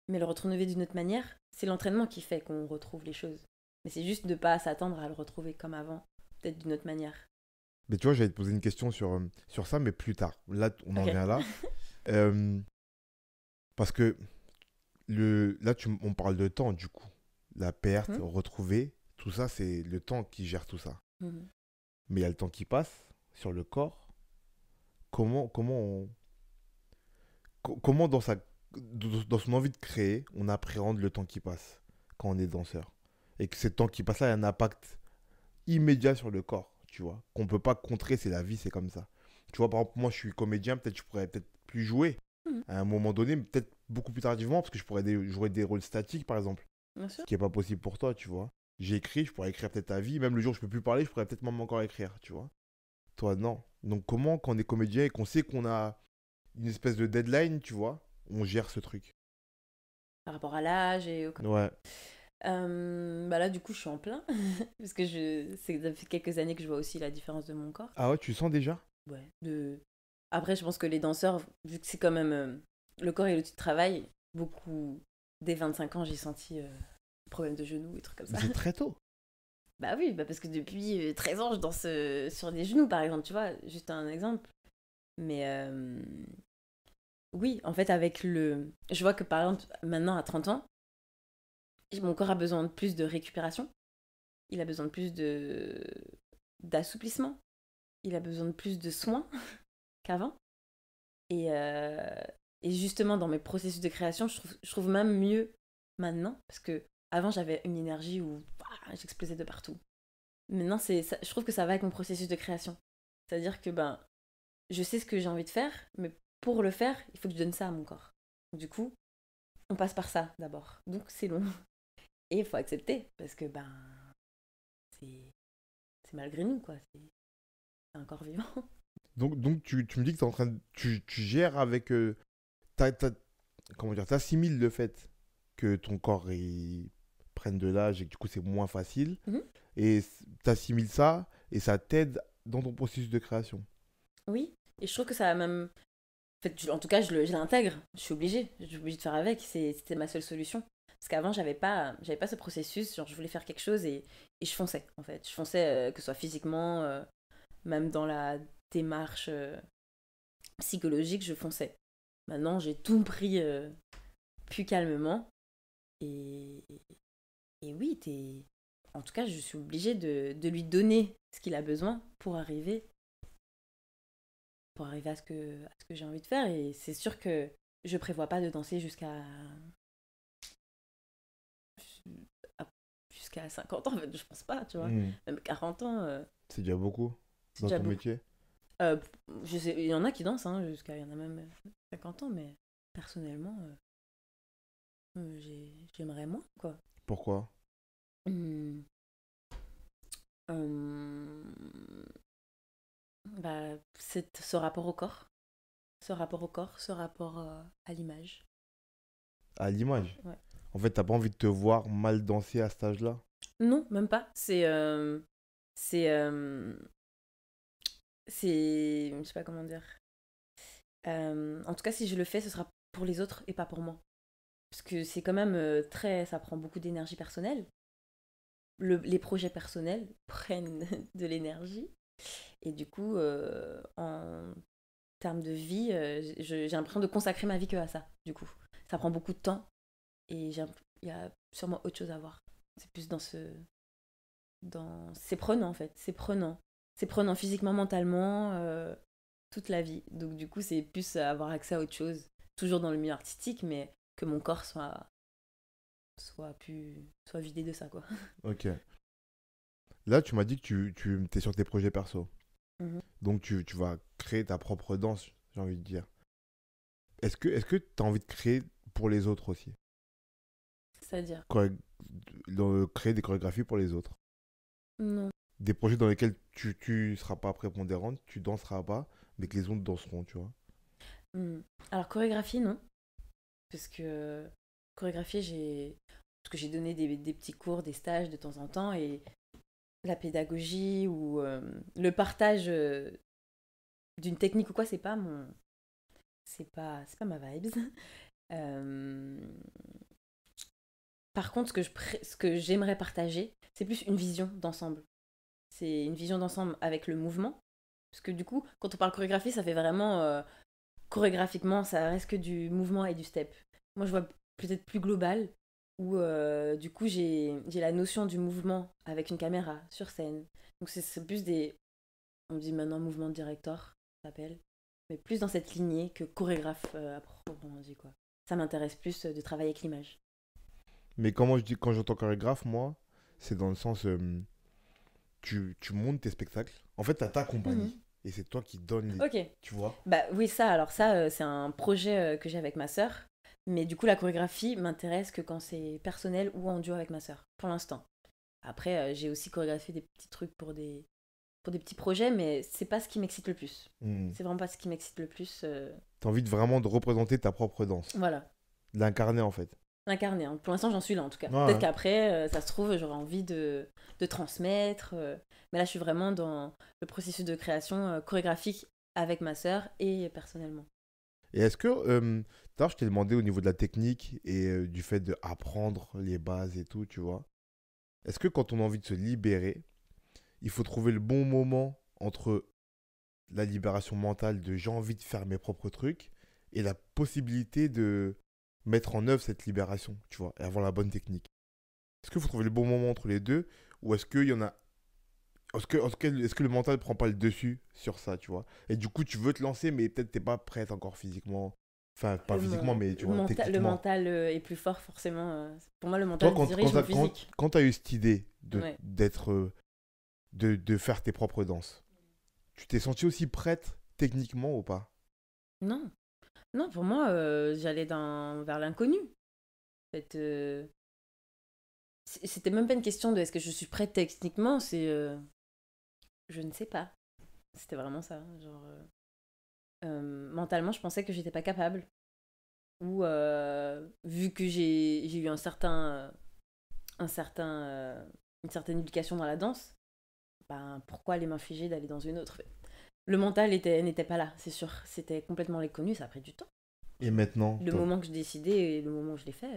mais le retrouver d'une autre manière. C'est l'entraînement qui fait qu'on retrouve les choses. Mais c'est juste de pas s'attendre à le retrouver comme avant, peut-être d'une autre manière. Mais tu vois, j'allais te poser une question sur ça, mais plus tard. Là, on en Ok. vient là. Euh, Parce que là, on parle de temps, du coup. La perte, Mhm. retrouver, tout ça, c'est le temps qui gère tout ça. Mhm. Mais il y a le temps qui passe sur le corps. Comment, comment dans son envie de créer, on appréhende le temps qui passe quand on est danseur. Et que ce temps qui passe là a un impact immédiat sur le corps, tu vois. Qu'on peut pas contrer, c'est la vie, c'est comme ça. Tu vois, par exemple, moi, je suis comédien, peut-être je pourrais peut-être plus jouer Mhm. à un moment donné, mais peut-être beaucoup plus tardivement, parce que je pourrais jouer des rôles statiques, par exemple, Bien ce sûr. qui est pas possible pour toi, tu vois. J'ai écrit, je pourrais écrire peut-être ta vie, même le jour où je peux plus parler, je pourrais peut-être même encore écrire, tu vois. Toi, non. Donc, comment, quand on est comédien et qu'on sait qu'on a une espèce de deadline, tu vois, on gère ce truc. Par rapport à l'âge et au... Ouais. Bah là, du coup, je suis en plein. Parce que ça fait quelques années que je vois aussi la différence de mon corps. Ah ouais, tu le sens déjà? Ouais. Après, je pense que les danseurs, vu que c'est quand même le corps et l'outil de travail, beaucoup, dès 25 ans, j'ai senti problème de genoux et trucs comme Mais ça. c'est très tôt. Bah oui, bah parce que depuis 13 ans, je danse sur des genoux, par exemple, tu vois, juste un exemple. Mais oui, en fait, avec le... Je vois que, par exemple, maintenant, à 30 ans, mon corps a besoin de plus de récupération. Il a besoin de plus d'assouplissement. Il a besoin de plus de soins qu'avant. Et, euh, et justement, dans mes processus de création, je trouve même mieux maintenant. Parce que avant, j'avais une énergie où j'explosais de partout. Maintenant, je trouve que ça va avec mon processus de création. C'est-à-dire que ben, je sais ce que j'ai envie de faire, mais pour le faire, il faut que je donne ça à mon corps. Du coup, on passe par ça d'abord. Donc c'est long. Et il faut accepter, parce que ben, c'est c'est malgré nous, quoi. C'est un corps vivant. Donc tu me dis que tu gères avec... comment dire, t'assimiles le fait que ton corps il prenne de l'âge et que du coup c'est moins facile. Mhm. Et t'assimiles ça et ça t'aide dans ton processus de création. Oui, et je trouve que ça a même... En fait, en tout cas, je l'intègre. Je suis obligée de faire avec. C'était ma seule solution. Parce qu'avant, j'avais pas ce processus. Genre, je voulais faire quelque chose et je fonçais, en fait. Je fonçais, que ce soit physiquement, même dans la démarche psychologique, je fonçais. Maintenant, j'ai tout pris plus calmement. Et, et oui, en tout cas, je suis obligée de lui donner ce qu'il a besoin pour arriver à ce que j'ai envie de faire. Et c'est sûr que je prévois pas de danser jusqu'à 50 ans, en fait, je pense pas, tu vois. Hmm. Même 40 ans, C'est déjà beaucoup c'est dans déjà ton beaucoup. métier. Euh, je sais, il y en a qui dansent, hein, il y en a même 50 ans, mais personnellement, j'aimerais moins, quoi. Pourquoi? Hum, hum, bah, c'est ce rapport au corps, ce rapport à l'image. À l'image. Ouais. En fait, t'as pas envie de te voir mal danser à cet âge-là? Non, même pas. C'est, je sais pas comment dire. En tout cas, si je le fais, ce sera pour les autres et pas pour moi. Parce que c'est quand même ça prend beaucoup d'énergie personnelle. Les projets personnels prennent de l'énergie. Et du coup, en termes de vie, j'ai l'impression de consacrer ma vie que à ça, du coup. Ça prend beaucoup de temps et il y a sûrement autre chose à voir. C'est plus c'est prenant en fait, c'est prenant. C'est prenant physiquement, mentalement, toute la vie. Donc du coup, c'est plus avoir accès à autre chose. Toujours dans le milieu artistique, mais que mon corps soit vidé de ça, quoi. Ok. Là, tu m'as dit que tu es sur tes projets perso. Mhm. Donc, tu vas créer ta propre danse, j'ai envie de dire. Est-ce que tu as envie de créer pour les autres aussi? C'est-à-dire, Choré- Créer des chorégraphies pour les autres. non. Des projets dans lesquels tu seras pas prépondérante, tu danseras pas, mais que les autres danseront, tu vois. Hmm. Alors, chorégraphie, non. Parce que chorégraphie, parce que j'ai donné des petits cours, des stages de temps en temps, et la pédagogie ou le partage d'une technique ou quoi, c'est pas c'est pas ma vibes. Euh, Par contre, ce que j'aimerais partager, c'est plus une vision d'ensemble. C'est une vision d'ensemble avec le mouvement. Parce que du coup, quand on parle chorégraphie, ça fait vraiment... chorégraphiquement, ça reste que du mouvement et du step. Moi, je vois peut-être plus global, où du coup, j'ai la notion du mouvement avec une caméra sur scène. Donc c'est plus des... On dit maintenant mouvement director, ça s'appelle. Mais plus dans cette lignée que chorégraphe à proprement dit, quoi. Ça m'intéresse plus de travailler avec l'image. Mais quand j'entends chorégraphe, moi, c'est dans le sens, tu montes tes spectacles. En fait, t'as ta Mhm. compagnie. Et c'est toi qui donnes les... Ok. Tu vois? Bah oui, ça, c'est un projet que j'ai avec ma sœur. Mais du coup, la chorégraphie m'intéresse que quand c'est personnel ou en duo avec ma sœur, pour l'instant. Après, j'ai aussi chorégraphié des petits trucs pour des petits projets, mais c'est pas ce qui m'excite le plus. Hmm. C'est vraiment pas ce qui m'excite le plus. T'as envie vraiment de représenter ta propre danse. Voilà, L'incarner, en fait. incarné. Hein. Pour l'instant, j'en suis là en tout cas. Ouais, Peut-être ouais. qu'après, ça se trouve, j'aurai envie de transmettre. Mais là, je suis vraiment dans le processus de création chorégraphique avec ma sœur et personnellement. Et est-ce que, tout à l'heure, je t'ai demandé au niveau de la technique et du fait d'apprendre les bases et tout, tu vois. Est-ce que quand on a envie de se libérer, il faut trouver le bon moment entre la libération mentale de j'ai envie de faire mes propres trucs et la possibilité de mettre en œuvre cette libération, tu vois, et avoir la bonne technique. Est-ce qu'il faut trouver le bon moment entre les deux ou est-ce qu'il y en a... est-ce que le mental prend pas le dessus sur ça, tu vois? Et du coup, tu veux te lancer, mais peut-être t'es pas prête encore physiquement. Enfin, pas physiquement, mais tu vois, Le techniquement. mental est plus fort, forcément. Pour moi, le Toi, mental dirige mon physique. quand t'as eu cette idée Ouais. de faire tes propres danses, tu t'es sentie aussi prête techniquement ou pas? Non. Non, pour moi, j'allais vers l'inconnu. En fait, c'était même pas une question de est-ce que je suis prête techniquement, c'est je ne sais pas. C'était vraiment ça. Genre, mentalement, je pensais que j'étais pas capable. Ou vu que j'ai eu une certaine éducation dans la danse, ben, pourquoi aller m'infliger d'aller dans une autre. Le mental n'était pas là, c'est sûr. C'était complètement l'inconnu, ça a pris du temps. Et maintenant, Le moment que je décidais et le moment où je l'ai fait,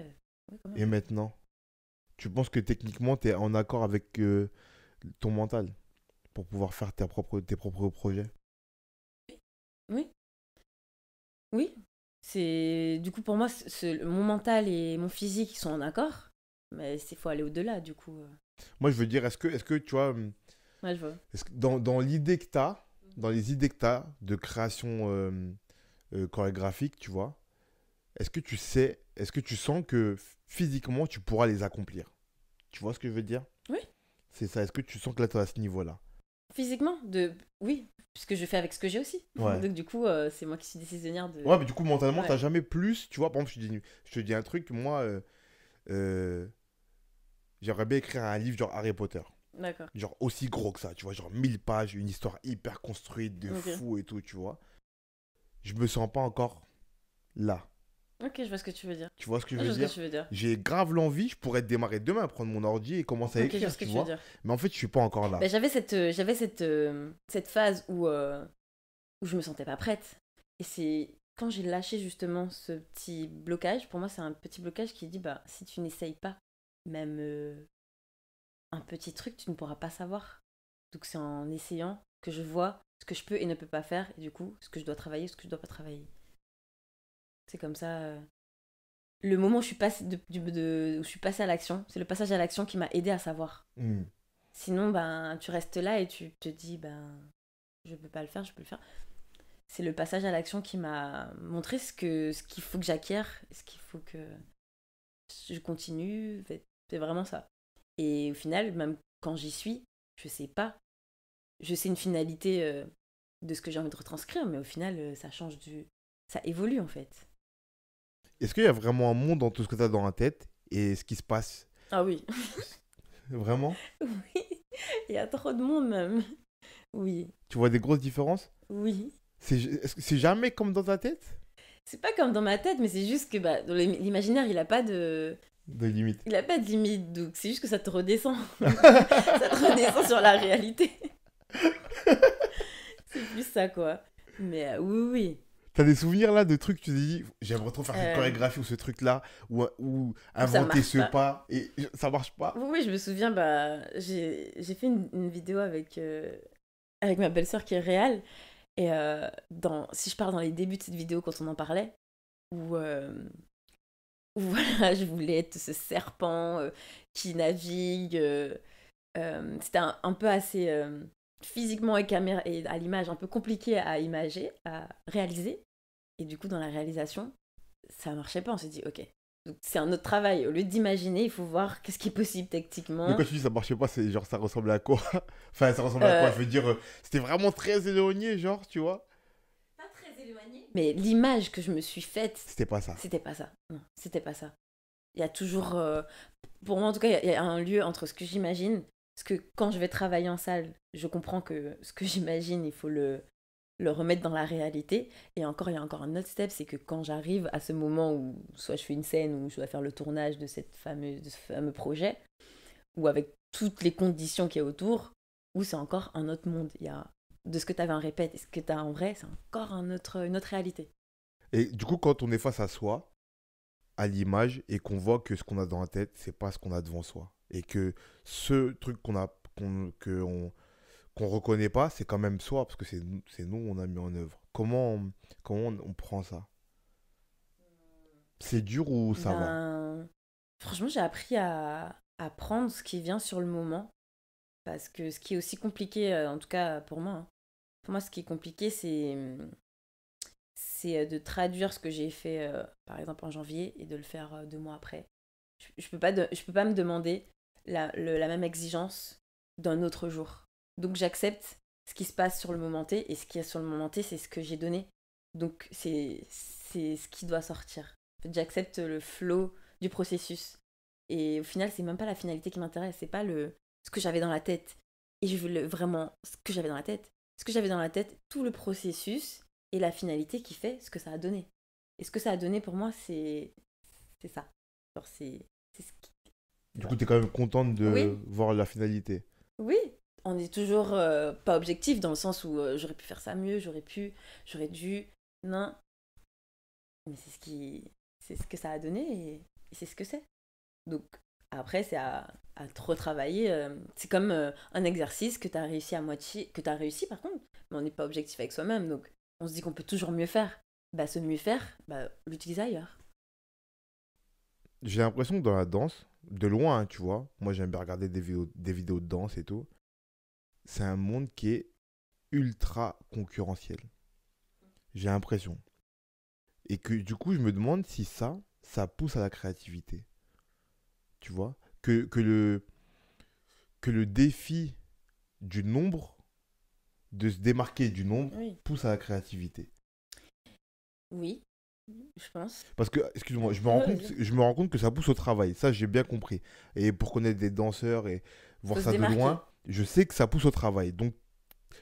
ouais, quand même. et maintenant, tu penses que techniquement, tu es en accord avec ton mental pour pouvoir faire tes propres projets? Oui, oui. Du coup, pour moi, mon mental et mon physique sont en accord, mais il faut aller au-delà, du coup. Moi, je veux dire, est-ce que tu vois, Ouais, je vois. dans l'idée que tu as, dans les idées que tu as de création chorégraphique, tu vois, est-ce que tu sens que physiquement, tu pourras les accomplir? Tu vois ce que je veux dire? Oui, C'est ça. Est-ce que tu sens que là, tu es à ce niveau-là? physiquement, oui, puisque je fais avec ce que j'ai aussi. Ouais. Donc, du coup, c'est moi qui suis décisionnaire de. Ouais, mais du coup, mentalement, t'as Ouais, jamais plus, tu vois, par exemple, je te dis un truc, moi, euh, j'aimerais bien écrire un livre genre Harry Potter. d'accord. Genre aussi gros que ça, tu vois, genre 1000 pages, une histoire hyper construite, de Ok. fou et tout, tu vois. Je me sens pas encore là. Ok, je vois ce que tu veux dire. Tu vois ce que je Ouais, je veux vois ce que dire? tu veux dire. J'ai grave l'envie, je pourrais démarrer demain, prendre mon ordi et commencer à Ok, je vois écrire, ce que tu tu veux vois. dire. Mais en fait, je suis pas encore là. Ben, j'avais cette phase où je me sentais pas prête. Et c'est quand j'ai lâché justement ce petit blocage, pour moi c'est un petit blocage qui dit bah si tu n'essayes pas même un petit truc, tu ne pourras pas savoir. Donc c'est en essayant que je vois ce que je peux et ne peux pas faire et du coup ce que je dois travailler, ce que je dois pas travailler. C'est comme ça. Le moment où je suis passée où je suis passée à l'action, c'est le passage à l'action qui m'a aidé à savoir. Hmm. Sinon ben tu restes là et tu te dis ben je peux pas le faire, je peux le faire. C'est le passage à l'action qui m'a montré ce qu'il faut que j'acquière, ce qu'il faut que je continue. C'est vraiment ça. Et au final, même quand j'y suis, je sais pas. Je sais une finalité de ce que j'ai envie de retranscrire, mais au final, ça change ça évolue en fait. Est-ce qu'il y a vraiment un monde dans tout ce que tu as dans la tête et ce qui se passe? Ah oui. Vraiment? Oui. Il y a trop de monde même. Oui. Tu vois des grosses différences? Oui. Est-ce que c'est jamais comme dans ta tête? C'est pas comme dans ma tête, mais c'est juste que bah, dans l'imaginaire, De limite. il a pas de limite. Donc c'est juste que ça te redescend. Ça te redescend sur la réalité. C'est plus ça, quoi. Mais oui, oui. T'as des souvenirs là de trucs, tu te dis, j'aimerais trop faire cette Euh, chorégraphie ou ce truc-là, ou Ça inventer marche ce pas. pas, et ça marche pas. Oui, oui, je me souviens, bah, j'ai fait une vidéo avec ma belle-sœur qui est réelle. Et si je pars dans les débuts de cette vidéo, quand on en parlait, où, où voilà, je voulais être ce serpent qui navigue. C'était un peu assez physiquement et, et à l'image un peu compliqué à imager, à réaliser. Et du coup, dans la réalisation, ça marchait pas. On s'est dit, ok, donc c'est un autre travail. Au lieu d'imaginer, il faut voir qu'est-ce qui est possible Mais quand techniquement. tu dis ça marchait pas, c'est genre ça ressemble à quoi? Enfin, ça ressemble à quoi? Euh, Je veux dire, c'était vraiment très éloigné, genre, tu vois? Pas très éloigné. Mais l'image que je me suis faite, C'était pas ça. c'était pas ça. Non, c'était pas ça. Il y a toujours, pour moi en tout cas, il y a un lieu entre ce que j'imagine, parce que quand je vais travailler en salle, je comprends que ce que j'imagine, il faut le remettre dans la réalité. Et encore, il y a encore un autre step, c'est que quand j'arrive à ce moment où soit je fais une scène ou je dois faire le tournage de ce fameux projet, ou avec toutes les conditions qu'il y a autour, où c'est encore un autre monde. Il y a de ce que tu avais en répète et ce que tu as en vrai, c'est encore une autre réalité. Et du coup, quand on est face à soi, à l'image, et qu'on voit que ce qu'on a dans la tête, c'est pas ce qu'on a devant soi. Et que ce truc qu'on reconnaît pas, c'est quand même soi, parce que c'est nous, on a mis en œuvre. Comment on prend ça? C'est dur ou ça va? Ben, franchement, j'ai appris à prendre ce qui vient sur le moment. Parce que ce qui est aussi compliqué, en tout cas pour moi, ce qui est compliqué, c'est de traduire ce que j'ai fait, par exemple, en janvier et de le faire 2 mois après. Je peux pas me demander la même exigence d'un autre jour. Donc j'accepte ce qui se passe sur le moment T, et ce qui est sur le moment T, c'est ce que j'ai donné. Donc c'est ce qui doit sortir. En fait, j'accepte le flow du processus. Et au final, c'est même pas la finalité qui m'intéresse, c'est pas ce que j'avais dans la tête. Et je veux vraiment ce que j'avais dans la tête. Ce que j'avais dans la tête, tout le processus et la finalité qui fait ce que ça a donné. Et ce que ça a donné pour moi, c'est ça. Genre, c'est ce qui. Du coup, t'es quand même contente de Oui, voir la finalité. oui. On est toujours pas objectif dans le sens où j'aurais pu faire ça mieux, j'aurais dû. Non. Mais c'est ce que ça a donné et c'est ce que c'est. Donc après, c'est à te retravailler. C'est comme un exercice que tu as réussi à moitié, que tu as réussi par contre, mais on n'est pas objectif avec soi-même. Donc on se dit qu'on peut toujours mieux faire. Bah, ce mieux faire, bah, l'utiliser ailleurs. J'ai l'impression que dans la danse, de loin, hein, tu vois, moi j'aime bien regarder des vidéos de danse et tout, c'est un monde qui est ultra concurrentiel. J'ai l'impression. Et que du coup, je me demande si ça pousse à la créativité. Tu vois? Que le défi du nombre, de se démarquer du nombre, Oui. pousse à la créativité. Oui, je pense. Parce que, excuse-moi, Ouais, vas-y. je me rends compte que ça pousse au travail. Ça, j'ai bien compris. Et pour connaître des danseurs et voir Faut se ça de démarquer. loin, je sais que ça pousse au travail. Donc,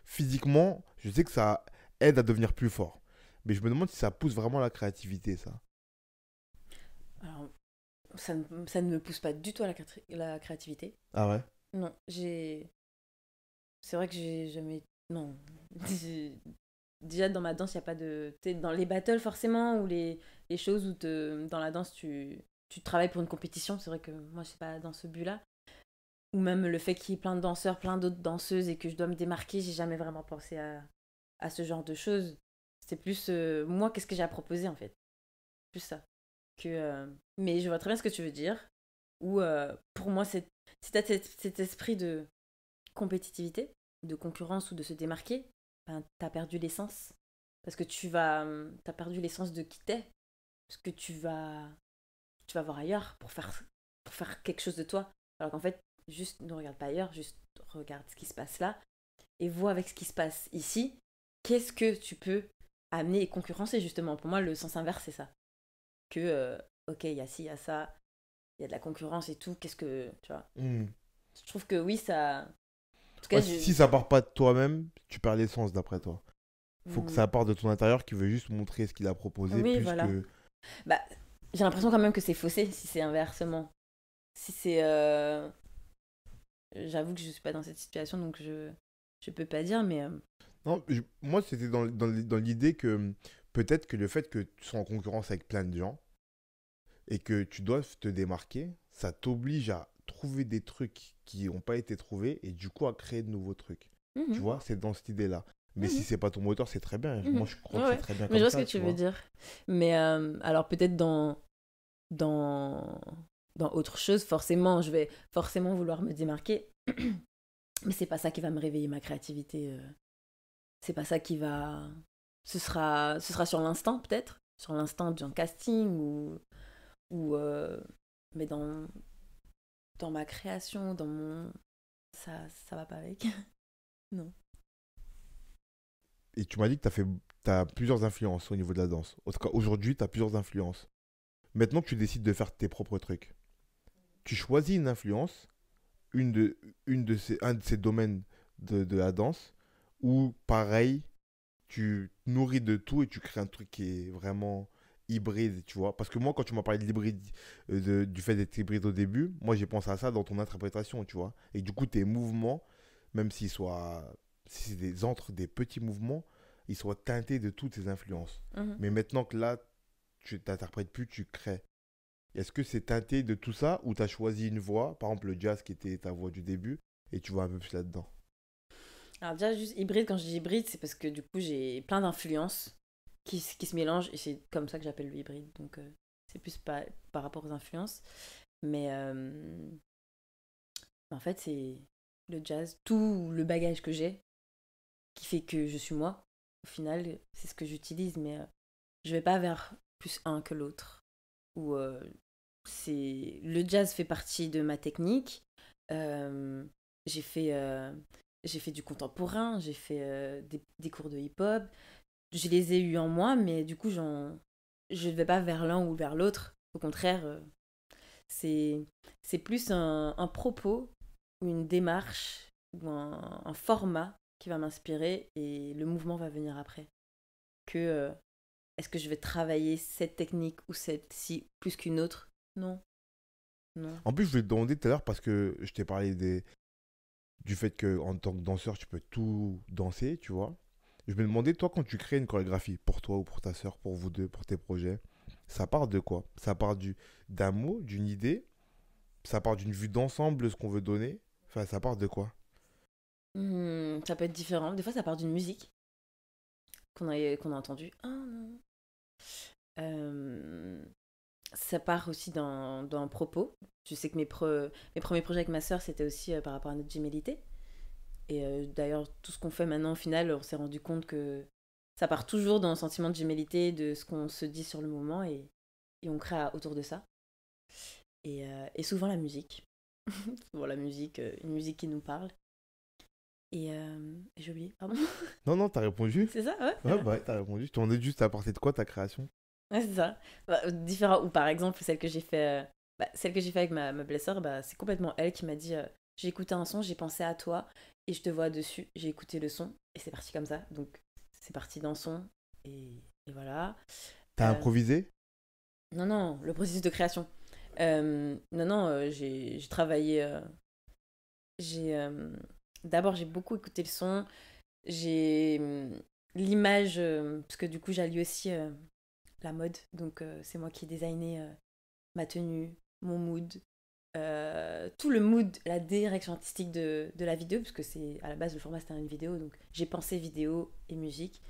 physiquement, je sais que ça aide à devenir plus fort. Mais je me demande si ça pousse vraiment la créativité, ça. Alors, ça ne me pousse pas du tout à la créativité. Ah ouais? Non, j'ai. C'est vrai que j'ai jamais. Non. J'ai- Déjà, dans ma danse, il n'y a pas de. Tu sais, dans les battles, forcément, ou les choses où dans la danse, tu travailles pour une compétition. C'est vrai que moi, je sais pas dans ce but-là. Ou même le fait qu'il y ait plein de danseurs, plein d'autres danseuses et que je dois me démarquer, j'ai jamais vraiment pensé à ce genre de choses. C'est plus moi, qu'est-ce que j'ai à proposer en fait. Plus ça. Mais je vois très bien ce que tu veux dire. Ou pour moi, si tu as cet esprit de compétitivité, de concurrence ou de se démarquer, ben, tu as perdu l'essence. Parce que t'as perdu l'essence de qui t'es. Ce que tu vas voir ailleurs pour faire quelque chose de toi. Alors qu'en fait, juste ne regarde pas ailleurs, juste regarde ce qui se passe là et vois avec ce qui se passe ici, qu'est-ce que tu peux amener et concurrencer justement. Pour moi, le sens inverse, c'est ça. Que, ok, il y a ci, il y a ça, il y a de la concurrence et tout, qu'est-ce que, tu vois. Hmm. Je trouve que oui, ça. En tout cas, Ouais, si ça part pas de toi-même, tu perds l'essence d'après toi. Faut que Hmm, ça parte de ton intérieur qui veut juste montrer ce qu'il a proposé oui, plus voilà. que... Bah, j'ai l'impression quand même que c'est faussé si c'est inversement. Si c'est. J'avoue que je suis pas dans cette situation, donc je peux pas dire, mais Non, moi c'était dans l'idée que peut-être que le fait que tu sois en concurrence avec plein de gens et que tu doives te démarquer, ça t'oblige à trouver des trucs qui n'ont pas été trouvés et du coup à créer de nouveaux trucs. Tu Mhm, vois, c'est dans cette idée-là. Mais si mhm, c'est pas ton moteur, c'est très bien. mhm. Moi, je crois que c'est Ouais, très bien mais je comme vois ce que ça, tu tu veux vois. dire. Mais alors peut-être dans, dans autre chose, forcément, je vais forcément vouloir me démarquer. Mais c'est pas ça qui va me réveiller ma créativité. C'est pas ça qui va. Ce sera sur l'instant, peut-être. Sur l'instant d'un casting ou mais dans ma création, dans mon. Ça va pas avec. Non. Et tu m'as dit que t'as plusieurs influences au niveau de la danse. En tout cas, aujourd'hui, tu as plusieurs influences. Maintenant que tu décides de faire tes propres trucs, tu choisis une influence, un de ces domaines de la danse, ou pareil, tu te nourris de tout et tu crées un truc qui est vraiment hybride, tu vois. Parce que moi, quand tu m'as parlé de l'hybride, du fait d'être hybride au début, moi j'ai pensé à ça dans ton interprétation, tu vois. Et du coup, tes mouvements, même si c'est entre des petits mouvements, ils soient teintés de toutes tes influences. Mhm. Mais maintenant que là, tu t'interprètes plus, tu crées. Est-ce que c'est teinté de tout ça ou tu as choisi une voix, par exemple le jazz qui était ta voix du début, et tu vas un peu plus là-dedans? Alors déjà, juste hybride, quand je dis hybride, c'est parce que du coup, j'ai plein d'influences qui se mélangent et c'est comme ça que j'appelle le hybride. Donc c'est plus par rapport aux influences. Mais en fait, c'est le jazz, tout le bagage que j'ai qui fait que je suis moi. Au final, c'est ce que j'utilise, mais je vais pas vers plus un que l'autre. Ou le jazz fait partie de ma technique. Euh, j'ai fait j'ai fait du contemporain, j'ai fait des cours de hip-hop. Je les ai eus en moi, mais du coup, je ne vais pas vers l'un ou vers l'autre. Au contraire, c'est c'est plus un propos ou une démarche ou un format qui va m'inspirer et le mouvement va venir après. Que est-ce que je vais travailler cette technique ou cette-ci plus qu'une autre? Non, non. En plus, je voulais te demander tout à l'heure parce que je t'ai parlé du fait que en tant que danseur, tu peux tout danser, tu vois. Je me demandais, toi, quand tu crées une chorégraphie pour toi ou pour ta sœur, pour vous deux, pour tes projets, ça part de quoi? Ça part d'un mot, d'une idée? Ça part d'une vue d'ensemble de ce qu'on veut donner? Enfin, ça part de quoi? Ça peut être différent. Des fois, ça part d'une musique qu'on a entendue. Ah non. Euh, Ça part aussi d'un propos. Je sais que mes premiers projets avec ma sœur, c'était aussi par rapport à notre gémellité. Et d'ailleurs, tout ce qu'on fait maintenant, au final, on s'est rendu compte que ça part toujours d'un sentiment de gémellité, de ce qu'on se dit sur le moment, et on crée autour de ça. Et souvent la musique. Souvent la musique, une musique qui nous parle. Et j'ai oublié, pardon. Non, non, t'as répondu. C'est ça, ouais. Ouais, bah ouais, t'as répondu. Je te demandais juste à partir de quoi ta création? Ouais, c'est ça. Bah, différent. Ou par exemple, celle que j'ai fait avec ma belle-sœur, bah, c'est complètement elle qui m'a dit j'ai écouté un son, j'ai pensé à toi et je te vois dessus. J'ai écouté le son et c'est parti comme ça. Donc c'est parti d'un son et voilà. T'as Euh, improvisé? non, non, le processus de création. Non, non, j'ai travaillé. J'ai D'abord, j'ai beaucoup écouté le son. J'ai l'image, parce que du coup, j'allie aussi la mode. Donc, c'est moi qui ai designé ma tenue, mon mood, tout le mood, la direction artistique de la vidéo, parce que c'est à la base le format c'était une vidéo, donc j'ai pensé vidéo et musique.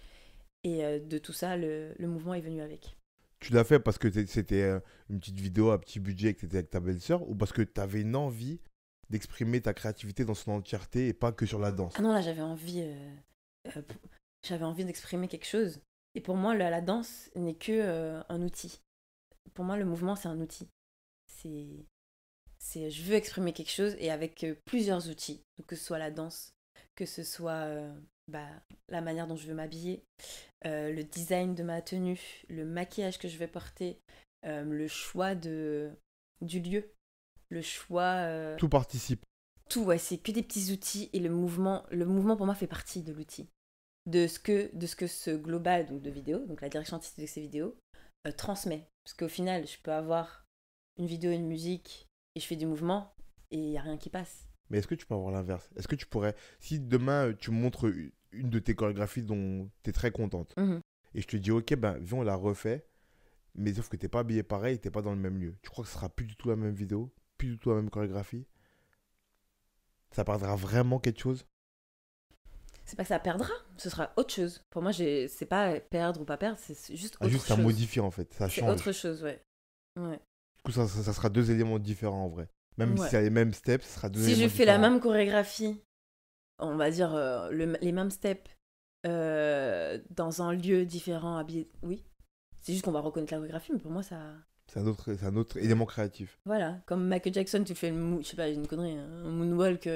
Et de tout ça, le mouvement est venu avec. Tu l'as fait parce que c'était une petite vidéo à petit budget et que t'étais avec ta belle-sœur ou parce que t'avais une envie d'exprimer ta créativité dans son entièreté et pas que sur la danse? Ah non, là euh, j'avais envie d'exprimer quelque chose. Et pour moi, la danse n'est que un outil. Pour moi, le mouvement, c'est un outil. C'est je veux exprimer quelque chose et avec plusieurs outils. Donc, que ce soit la danse, que ce soit bah, la manière dont je veux m'habiller, le design de ma tenue, le maquillage que je vais porter, le choix du lieu, le choix. Tout participe. Tout, ouais, c'est que des petits outils et le mouvement pour moi fait partie de l'outil. De ce que ce global donc de vidéo, donc la direction artistique de ces vidéos, transmet. Parce qu'au final, je peux avoir une vidéo, une musique et je fais du mouvement et il n'y a rien qui passe. Mais est-ce que tu peux avoir l'inverse? Est-ce que tu pourrais, si demain tu montres une de tes chorégraphies dont tu es très contente, Mhm. et je te dis, ok, ben, viens, on la refait, mais sauf que t'es pas habillé pareil, t'es pas dans le même lieu. Tu crois que ce sera plus du tout la même vidéo, plus du tout la même chorégraphie? Ça perdra vraiment quelque chose? C'est pas que ça perdra, ce sera autre chose. Pour moi, c'est pas perdre ou pas perdre, c'est juste Ah, autre juste, ça chose. modifie en fait, ça C'est change. autre chose, ouais. Ouais. Du coup, ça sera deux éléments différents en vrai. Même si Ouais. c'est les mêmes steps, ce sera deux Si éléments je fais la différents. même chorégraphie, on va dire les mêmes steps, dans un lieu différent, habillé, oui. C'est juste qu'on va reconnaître la chorégraphie, mais pour moi, ça. C'est un autre élément créatif. Voilà, comme Michael Jackson, tu fais je sais pas, une connerie, un moonwalk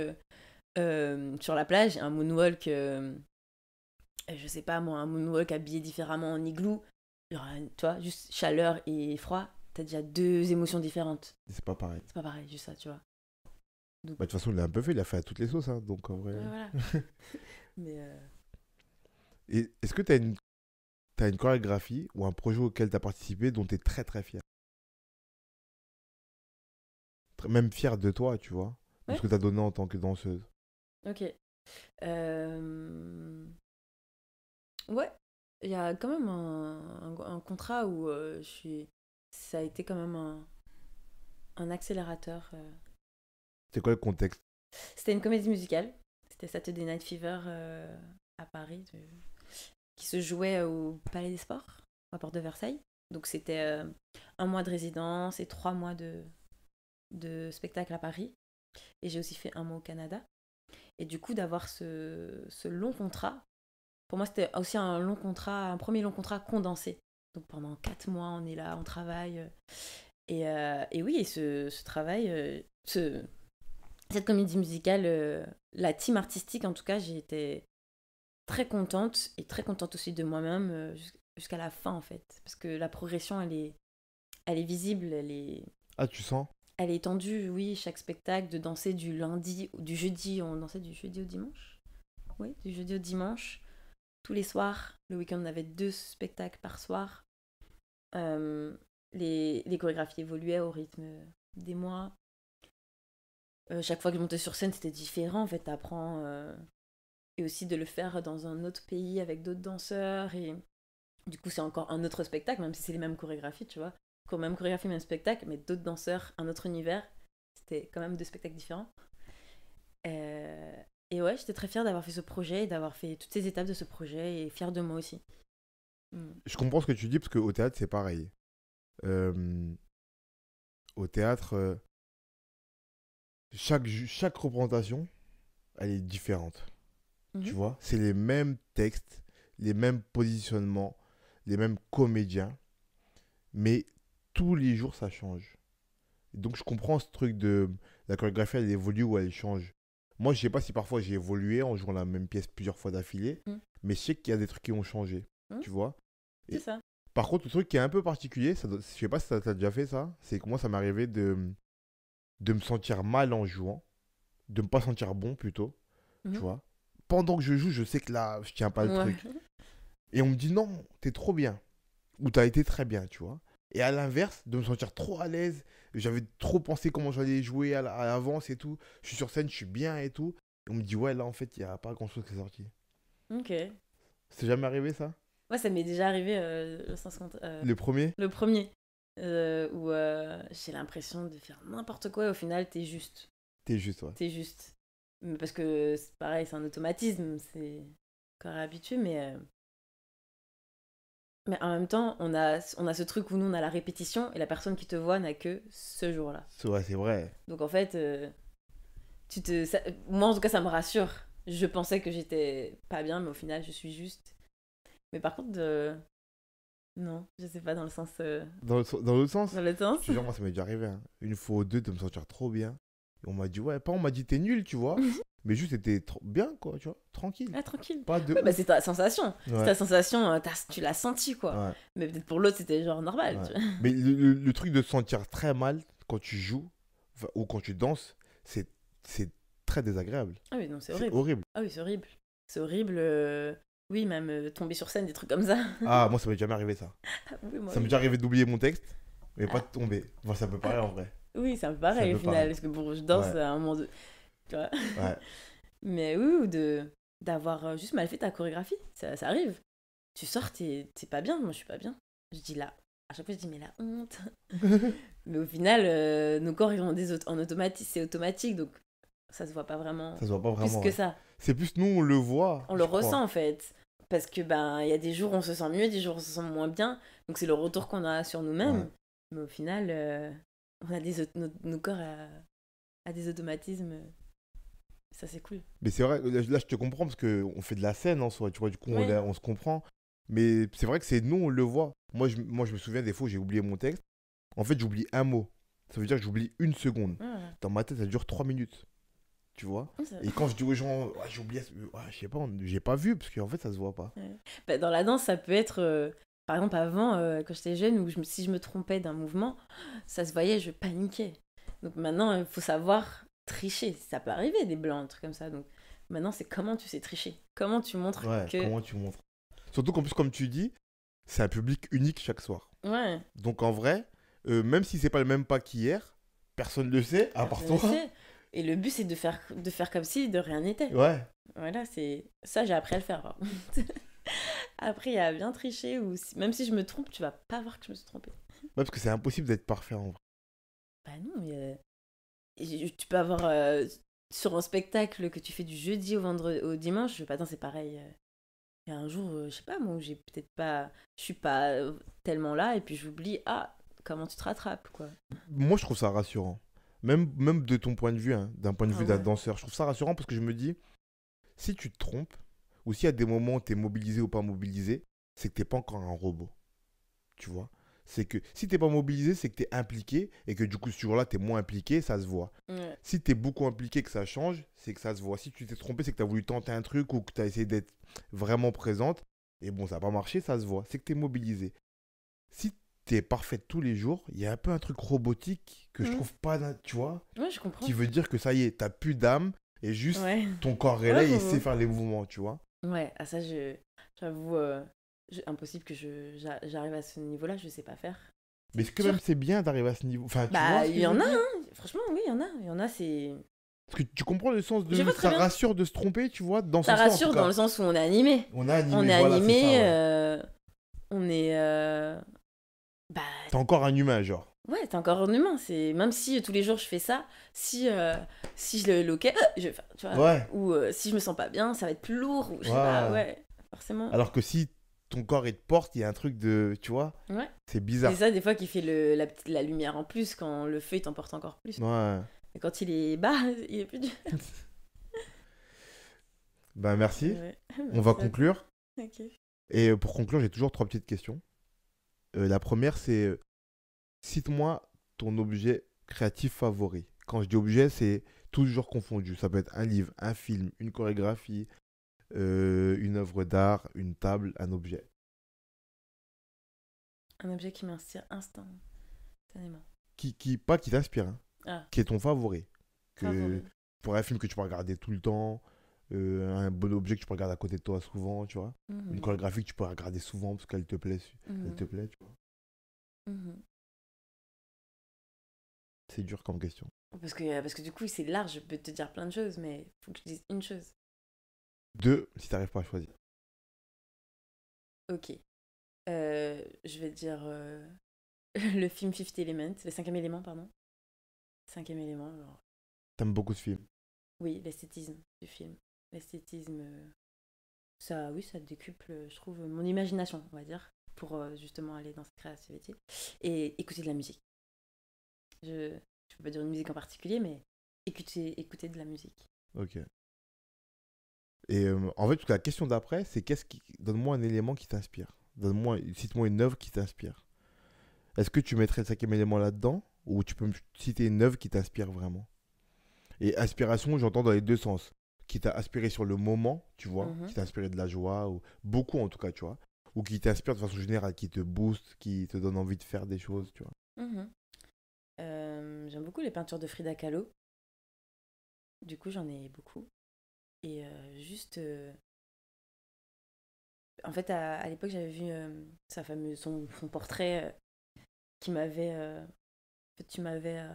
sur la plage, un moonwalk, je sais pas moi, un moonwalk habillé différemment en igloo, genre, tu vois, juste chaleur et froid, t'as déjà deux émotions différentes. C'est pas pareil. C'est pas pareil, juste ça, tu vois. Donc, Bah, de toute façon, il l'a un peu fait, il a fait à toutes les sauces, hein, donc en vrai. ouais, voilà. Mais Et est-ce que t'as une chorégraphie ou un projet auquel t'as participé dont t'es très très fier? Même fier de toi, tu vois, de ouais, ce que t'as donné en tant que danseuse. ok. Ouais, il y a quand même un contrat où ça a été quand même un accélérateur. C'est quoi le contexte? C'était une comédie musicale. C'était Saturday Night Fever à Paris, qui se jouait au Palais des Sports, à Porte de Versailles. Donc c'était un mois de résidence et 3 mois de spectacle à Paris. Et j'ai aussi fait un mois au Canada. Et du coup, d'avoir ce long contrat, pour moi, c'était aussi un premier long contrat condensé. Donc pendant 4 mois, on est là, on travaille. Et oui, et ce travail, cette comédie musicale, la team artistique, en tout cas, j'ai été très contente et très contente aussi de moi-même jusqu'à la fin, en fait. Parce que la progression, elle est visible, Ah, tu sens? elle est étendue, oui, chaque spectacle, de danser du lundi ou du jeudi, on dansait du jeudi au dimanche. Oui, du jeudi au dimanche, tous les soirs. Le week-end, on avait 2 spectacles par soir. Les chorégraphies évoluaient au rythme des mois. Chaque fois que je montais sur scène, c'était différent. En fait, t'apprends. Et aussi de le faire dans un autre pays avec d'autres danseurs. Et du coup, c'est encore un autre spectacle, même si c'est les mêmes chorégraphies, tu vois. Même chorégraphie, même spectacle, mais d'autres danseurs, un autre univers. C'était quand même 2 spectacles différents. Et ouais, j'étais très fière d'avoir fait ce projet et d'avoir fait toutes ces étapes de ce projet et fière de moi aussi. Mm. Je comprends ce que tu dis parce qu'au théâtre, c'est pareil. Au théâtre, chaque représentation, elle est différente. Tu Mhm. vois, c'est les mêmes textes, les mêmes positionnements, les mêmes comédiens, mais tous les jours, ça change. Donc, je comprends ce truc de la chorégraphie, elle évolue ou elle change. Moi, je sais pas si parfois j'ai évolué en jouant la même pièce plusieurs fois d'affilée, Mm. mais je sais qu'il y a des trucs qui ont changé. Mm. Tu vois. C'est Et ça. par contre, le truc qui est un peu particulier, je sais pas si t'as déjà fait ça, c'est que moi, ça m'est arrivé de me sentir mal en jouant, de me pas sentir bon plutôt, tu Mhm. vois. Pendant que je joue, je sais que là, je tiens pas le Ouais. truc. Et on me dit non, t'es trop bien. Ou t'as été très bien, tu vois. Et à l'inverse, de me sentir trop à l'aise, j'avais trop pensé comment j'allais jouer à l'avance et tout. Je suis sur scène, je suis bien et tout. Et on me dit ouais, là en fait, il n'y a pas grand chose qui est sorti. Ok. C'est jamais arrivé ça? Ouais, ça m'est déjà arrivé Le premier? le premier, où j'ai l'impression de faire n'importe quoi et au final, t'es juste. T'es juste, ouais. T'es juste. Mais parce que c'est pareil, c'est un automatisme, c'est encore habitué, mais en même temps, on a ce truc où nous, on a la répétition et la personne qui te voit n'a que ce jour-là. Ouais, c'est vrai. Donc en fait, moi en tout cas, ça me rassure. Je pensais que j'étais pas bien, mais au final, je suis juste. Mais par contre, non, je sais pas, dans le sens. Dans l'autre sens? Dans le sens. Je te jure, moi, ça m'est déjà arrivé, hein. Une fois ou deux de me sentir trop bien. Et on m'a dit, ouais, pas on m'a dit t'es nul, tu vois. Mais juste, t'étais bien, quoi, tu vois. Tranquille. Ah, tranquille. Pas de Ouais, bah, ouf. c'est ta sensation. C'est Ouais. ta sensation, tu l'as senti, quoi. Ouais. Mais peut-être pour l'autre, c'était genre normal. Ouais. Tu vois. Mais le truc de se sentir très mal quand tu joues ou quand tu danses, c'est très désagréable. Ah oui, non, c'est C'est horrible. horrible. Ah oui, c'est horrible. C'est horrible. Oui, même tomber sur scène, des trucs comme ça. Ah, moi, ça m'est jamais arrivé ça. Ah oui, moi, Ça m'est oui. déjà arrivé d'oublier mon texte, mais pas Ah. de tomber. Enfin, ça peut paraître en vrai. Oui, c'est un peu C'est un pareil peu au final, pareil. parce que bon, je danse Ouais. à un moment de. Tu vois. Ouais. Mais oui, ou d'avoir juste mal fait ta chorégraphie, ça arrive. tu sors, t'es pas bien. Moi, je suis pas bien. Je dis là. À chaque fois, je dis, mais la honte. Mais au final, nos corps, ils ont en automatique. C'est automatique, donc ça se voit pas vraiment Ça se voit pas plus vraiment, que ouais. ça. C'est plus nous, on le voit, On le je ressent, crois. en fait. Parce que, ben, il y a des jours où on se sent mieux, des jours où on se sent moins bien. Donc, c'est le retour qu'on a sur Ouais. nous-mêmes. Mais au final, on a nos corps a des automatismes. Ça, c'est cool. Mais c'est vrai, là, je te comprends parce qu'on fait de la scène en soi, tu vois, du coup, Ouais. on se comprend. Mais c'est vrai que c'est nous, on le voit. Moi, je me souviens des fois, j'ai oublié mon texte. En fait, j'oublie un mot. Ça veut dire que j'oublie une seconde. Ouais. Dans ma tête, ça dure 3 minutes. Tu vois? Ça- Et quand je dis aux gens, ouais, j'ai oublié, ouais, je sais pas, j'ai pas vu parce qu'en fait, ça se voit pas. Ouais. Bah, dans la danse, ça peut être. Par exemple, avant, quand j'étais jeune, si je me trompais d'un mouvement, ça se voyait, je paniquais. Donc maintenant, il faut savoir tricher. Ça peut arriver, des blancs, des trucs comme ça. Donc maintenant, c'est comment tu sais tricher. Comment tu montres Ouais, que. comment tu montres? Surtout qu'en plus, comme tu dis, c'est un public unique chaque soir. Ouais, Donc en vrai, même si c'est pas le même pas qu'hier, personne ne le sait, à part personne ne toi. sait. Et le but, c'est de faire comme si de rien n'était. Ouais. Voilà, c'est. Ça, j'ai appris à le faire. Par contre. Après, il y a bien tricher, ou même si je me trompe, tu vas pas voir que je me suis trompée. Ouais, parce que c'est impossible d'être parfait en vrai. Bah non, tu peux avoir sur un spectacle que tu fais du jeudi au vendredi au dimanche, je vais pas danser pareil. Il y a un jour, je sais pas moi, où j'ai peut-être pas, je suis pas tellement là et puis j'oublie, ah, comment tu te rattrapes quoi. Moi, je trouve ça rassurant. Même de ton point de vue, hein, d'un point de Ah vue d'un ouais. danseur, je trouve ça rassurant parce que je me dis, si tu te trompes, ou s'il y a des moments où tu es mobilisé ou pas mobilisé, c'est que t'es pas encore un robot. Tu vois? C'est que si t'es pas mobilisé, c'est que tu es impliqué et que du coup, ce jour-là, tu es moins impliqué, ça se voit. Ouais. Si tu es beaucoup impliqué, que ça change, c'est que ça se voit. Si tu t'es trompé, c'est que tu as voulu tenter un truc ou que tu as essayé d'être vraiment présente et bon, ça n'a pas marché, ça se voit. C'est que tu es mobilisé. Si tu es parfaite tous les jours, il y a un peu un truc robotique que je Mhm. trouve pas, tu vois, Ouais, je comprends. qui veut dire que ça y est, t'as plus d'âme et juste Ouais. ton corps est là Ouais, et il sait faire les mouvements, tu vois. ouais, à ça j'avoue impossible que j'arrive à ce niveau-là, je sais pas faire. Mais est-ce que Dur. même c'est bien d'arriver à ce niveau? Enfin, tu vois Bah, ce il que y je veux en a, dire? hein. Franchement, oui, il y en a, c'est. Parce que tu comprends le sens Je de vois très ça bien. rassure de se tromper, tu vois, dans ce Ça sens-là en tout rassure dans cas. le sens où on est animé. On a On animé, est voilà, c'est ça, animé, ouais. on est. Bah, T'es encore un humain, genre. ouais, t'es encore un humain. Même si tous les jours je fais ça, si je le loquais, je vais faire, tu vois. Ouais, Ou si je me sens pas bien, ça va être plus lourd. Ou je sais pas, ouais. ouais, forcément. Alors que si ton corps il te porte, il y a un truc de, tu vois, Ouais. c'est C'est bizarre. ça, des fois, qui fait la lumière en plus quand le feu il t'emporte encore plus. Ouais. Et quand il est bas, il est plus dur. Ben merci. Ouais. On va Merci à toi. conclure. Ok. Et pour conclure, j'ai toujours 3 petites questions. La première, c'est cite-moi ton objet créatif favori. Quand je dis objet, c'est toujours confondu. Ça peut être un livre, un film, une chorégraphie, une œuvre d'art, une table, un objet. Un objet qui m'inspire instantanément. Pas qui t'inspire, hein, Ah, qui est ton favori. Que, favori. pour un film que tu peux regarder tout le temps, un bon objet que tu peux regarder à côté de toi souvent, tu vois. Une Mhm. chorégraphie que tu peux regarder souvent parce qu'elle te plaît, elle te Mhm. plaît, tu vois. Mhm. C'est dur comme question. Parce que du coup, c'est large, je peux te dire plein de choses, mais faut que je dise une chose. 2, si t'arrives pas à choisir. Ok. Je vais dire le film Fifth Element, le cinquième élément, pardon. Cinquième élément, alors. T'aimes beaucoup ce film. Oui, l'esthétisme du film. L'esthétisme, ça, oui, ça décuple, je trouve, mon imagination, on va dire, pour justement aller dans cette créativité. Et écouter de la musique. Je peux pas dire une musique en particulier, mais écouter de la musique. Ok. Et en fait, la question d'après, c'est donne-moi un élément qui t'inspire. Cite-moi une œuvre qui t'inspire. Est-ce que tu mettrais le 5e élément là-dedans ou tu peux me citer une œuvre qui t'inspire vraiment? Et inspiration, j'entends dans les deux sens. Qui t'a inspiré sur le moment, tu vois, Mhm. qui t'a inspiré de la joie, ou beaucoup en tout cas, tu vois, ou qui t'inspire de façon générale, qui te booste, qui te donne envie de faire des choses, tu vois. Mhm. J'aime beaucoup les peintures de Frida Kahlo. Du coup, j'en ai beaucoup. Et juste. En fait, à l'époque, j'avais vu son portrait qui m'avait. En fait, tu m'avais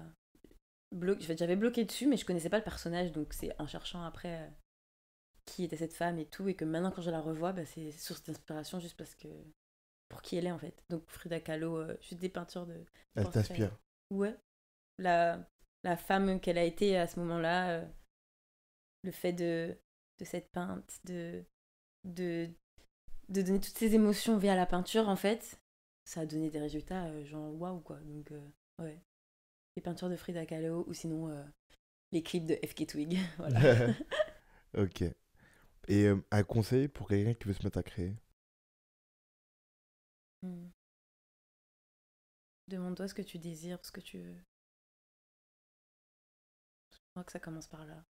bloqué. En fait, j'avais bloqué dessus, mais je connaissais pas le personnage, donc c'est en cherchant après qui était cette femme et tout, et que maintenant quand je la revois, bah, c'est source d'inspiration juste parce que pour qui elle est en fait. Donc Frida Kahlo, juste des peintures de... je Elle penserais, t'inspire. ouais, la femme qu'elle a été à ce moment-là, le fait de cette peinte, de, de donner toutes ces émotions via la peinture, en fait, ça a donné des résultats genre waouh quoi. Donc, ouais, les peintures de Frida Kahlo ou sinon les clips de FK Twig. Voilà. Ok. Et un conseil pour quelqu'un qui veut se mettre à créer? Hmm. Demande-toi ce que tu désires, ce que tu veux. Je crois que ça commence par là.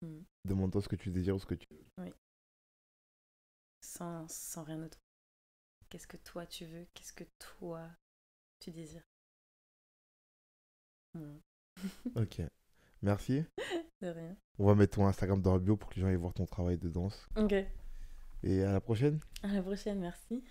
Hmm. Demande-toi ce que tu désires ou ce que tu veux. Oui, sans rien d'autre. Qu'est-ce que toi tu veux? Qu'est-ce que toi tu désires? Hmm. Ok. Merci. De rien. On va mettre ton Instagram dans la bio pour que les gens aillent voir ton travail de danse. Ok. Et à la prochaine. À la prochaine, merci.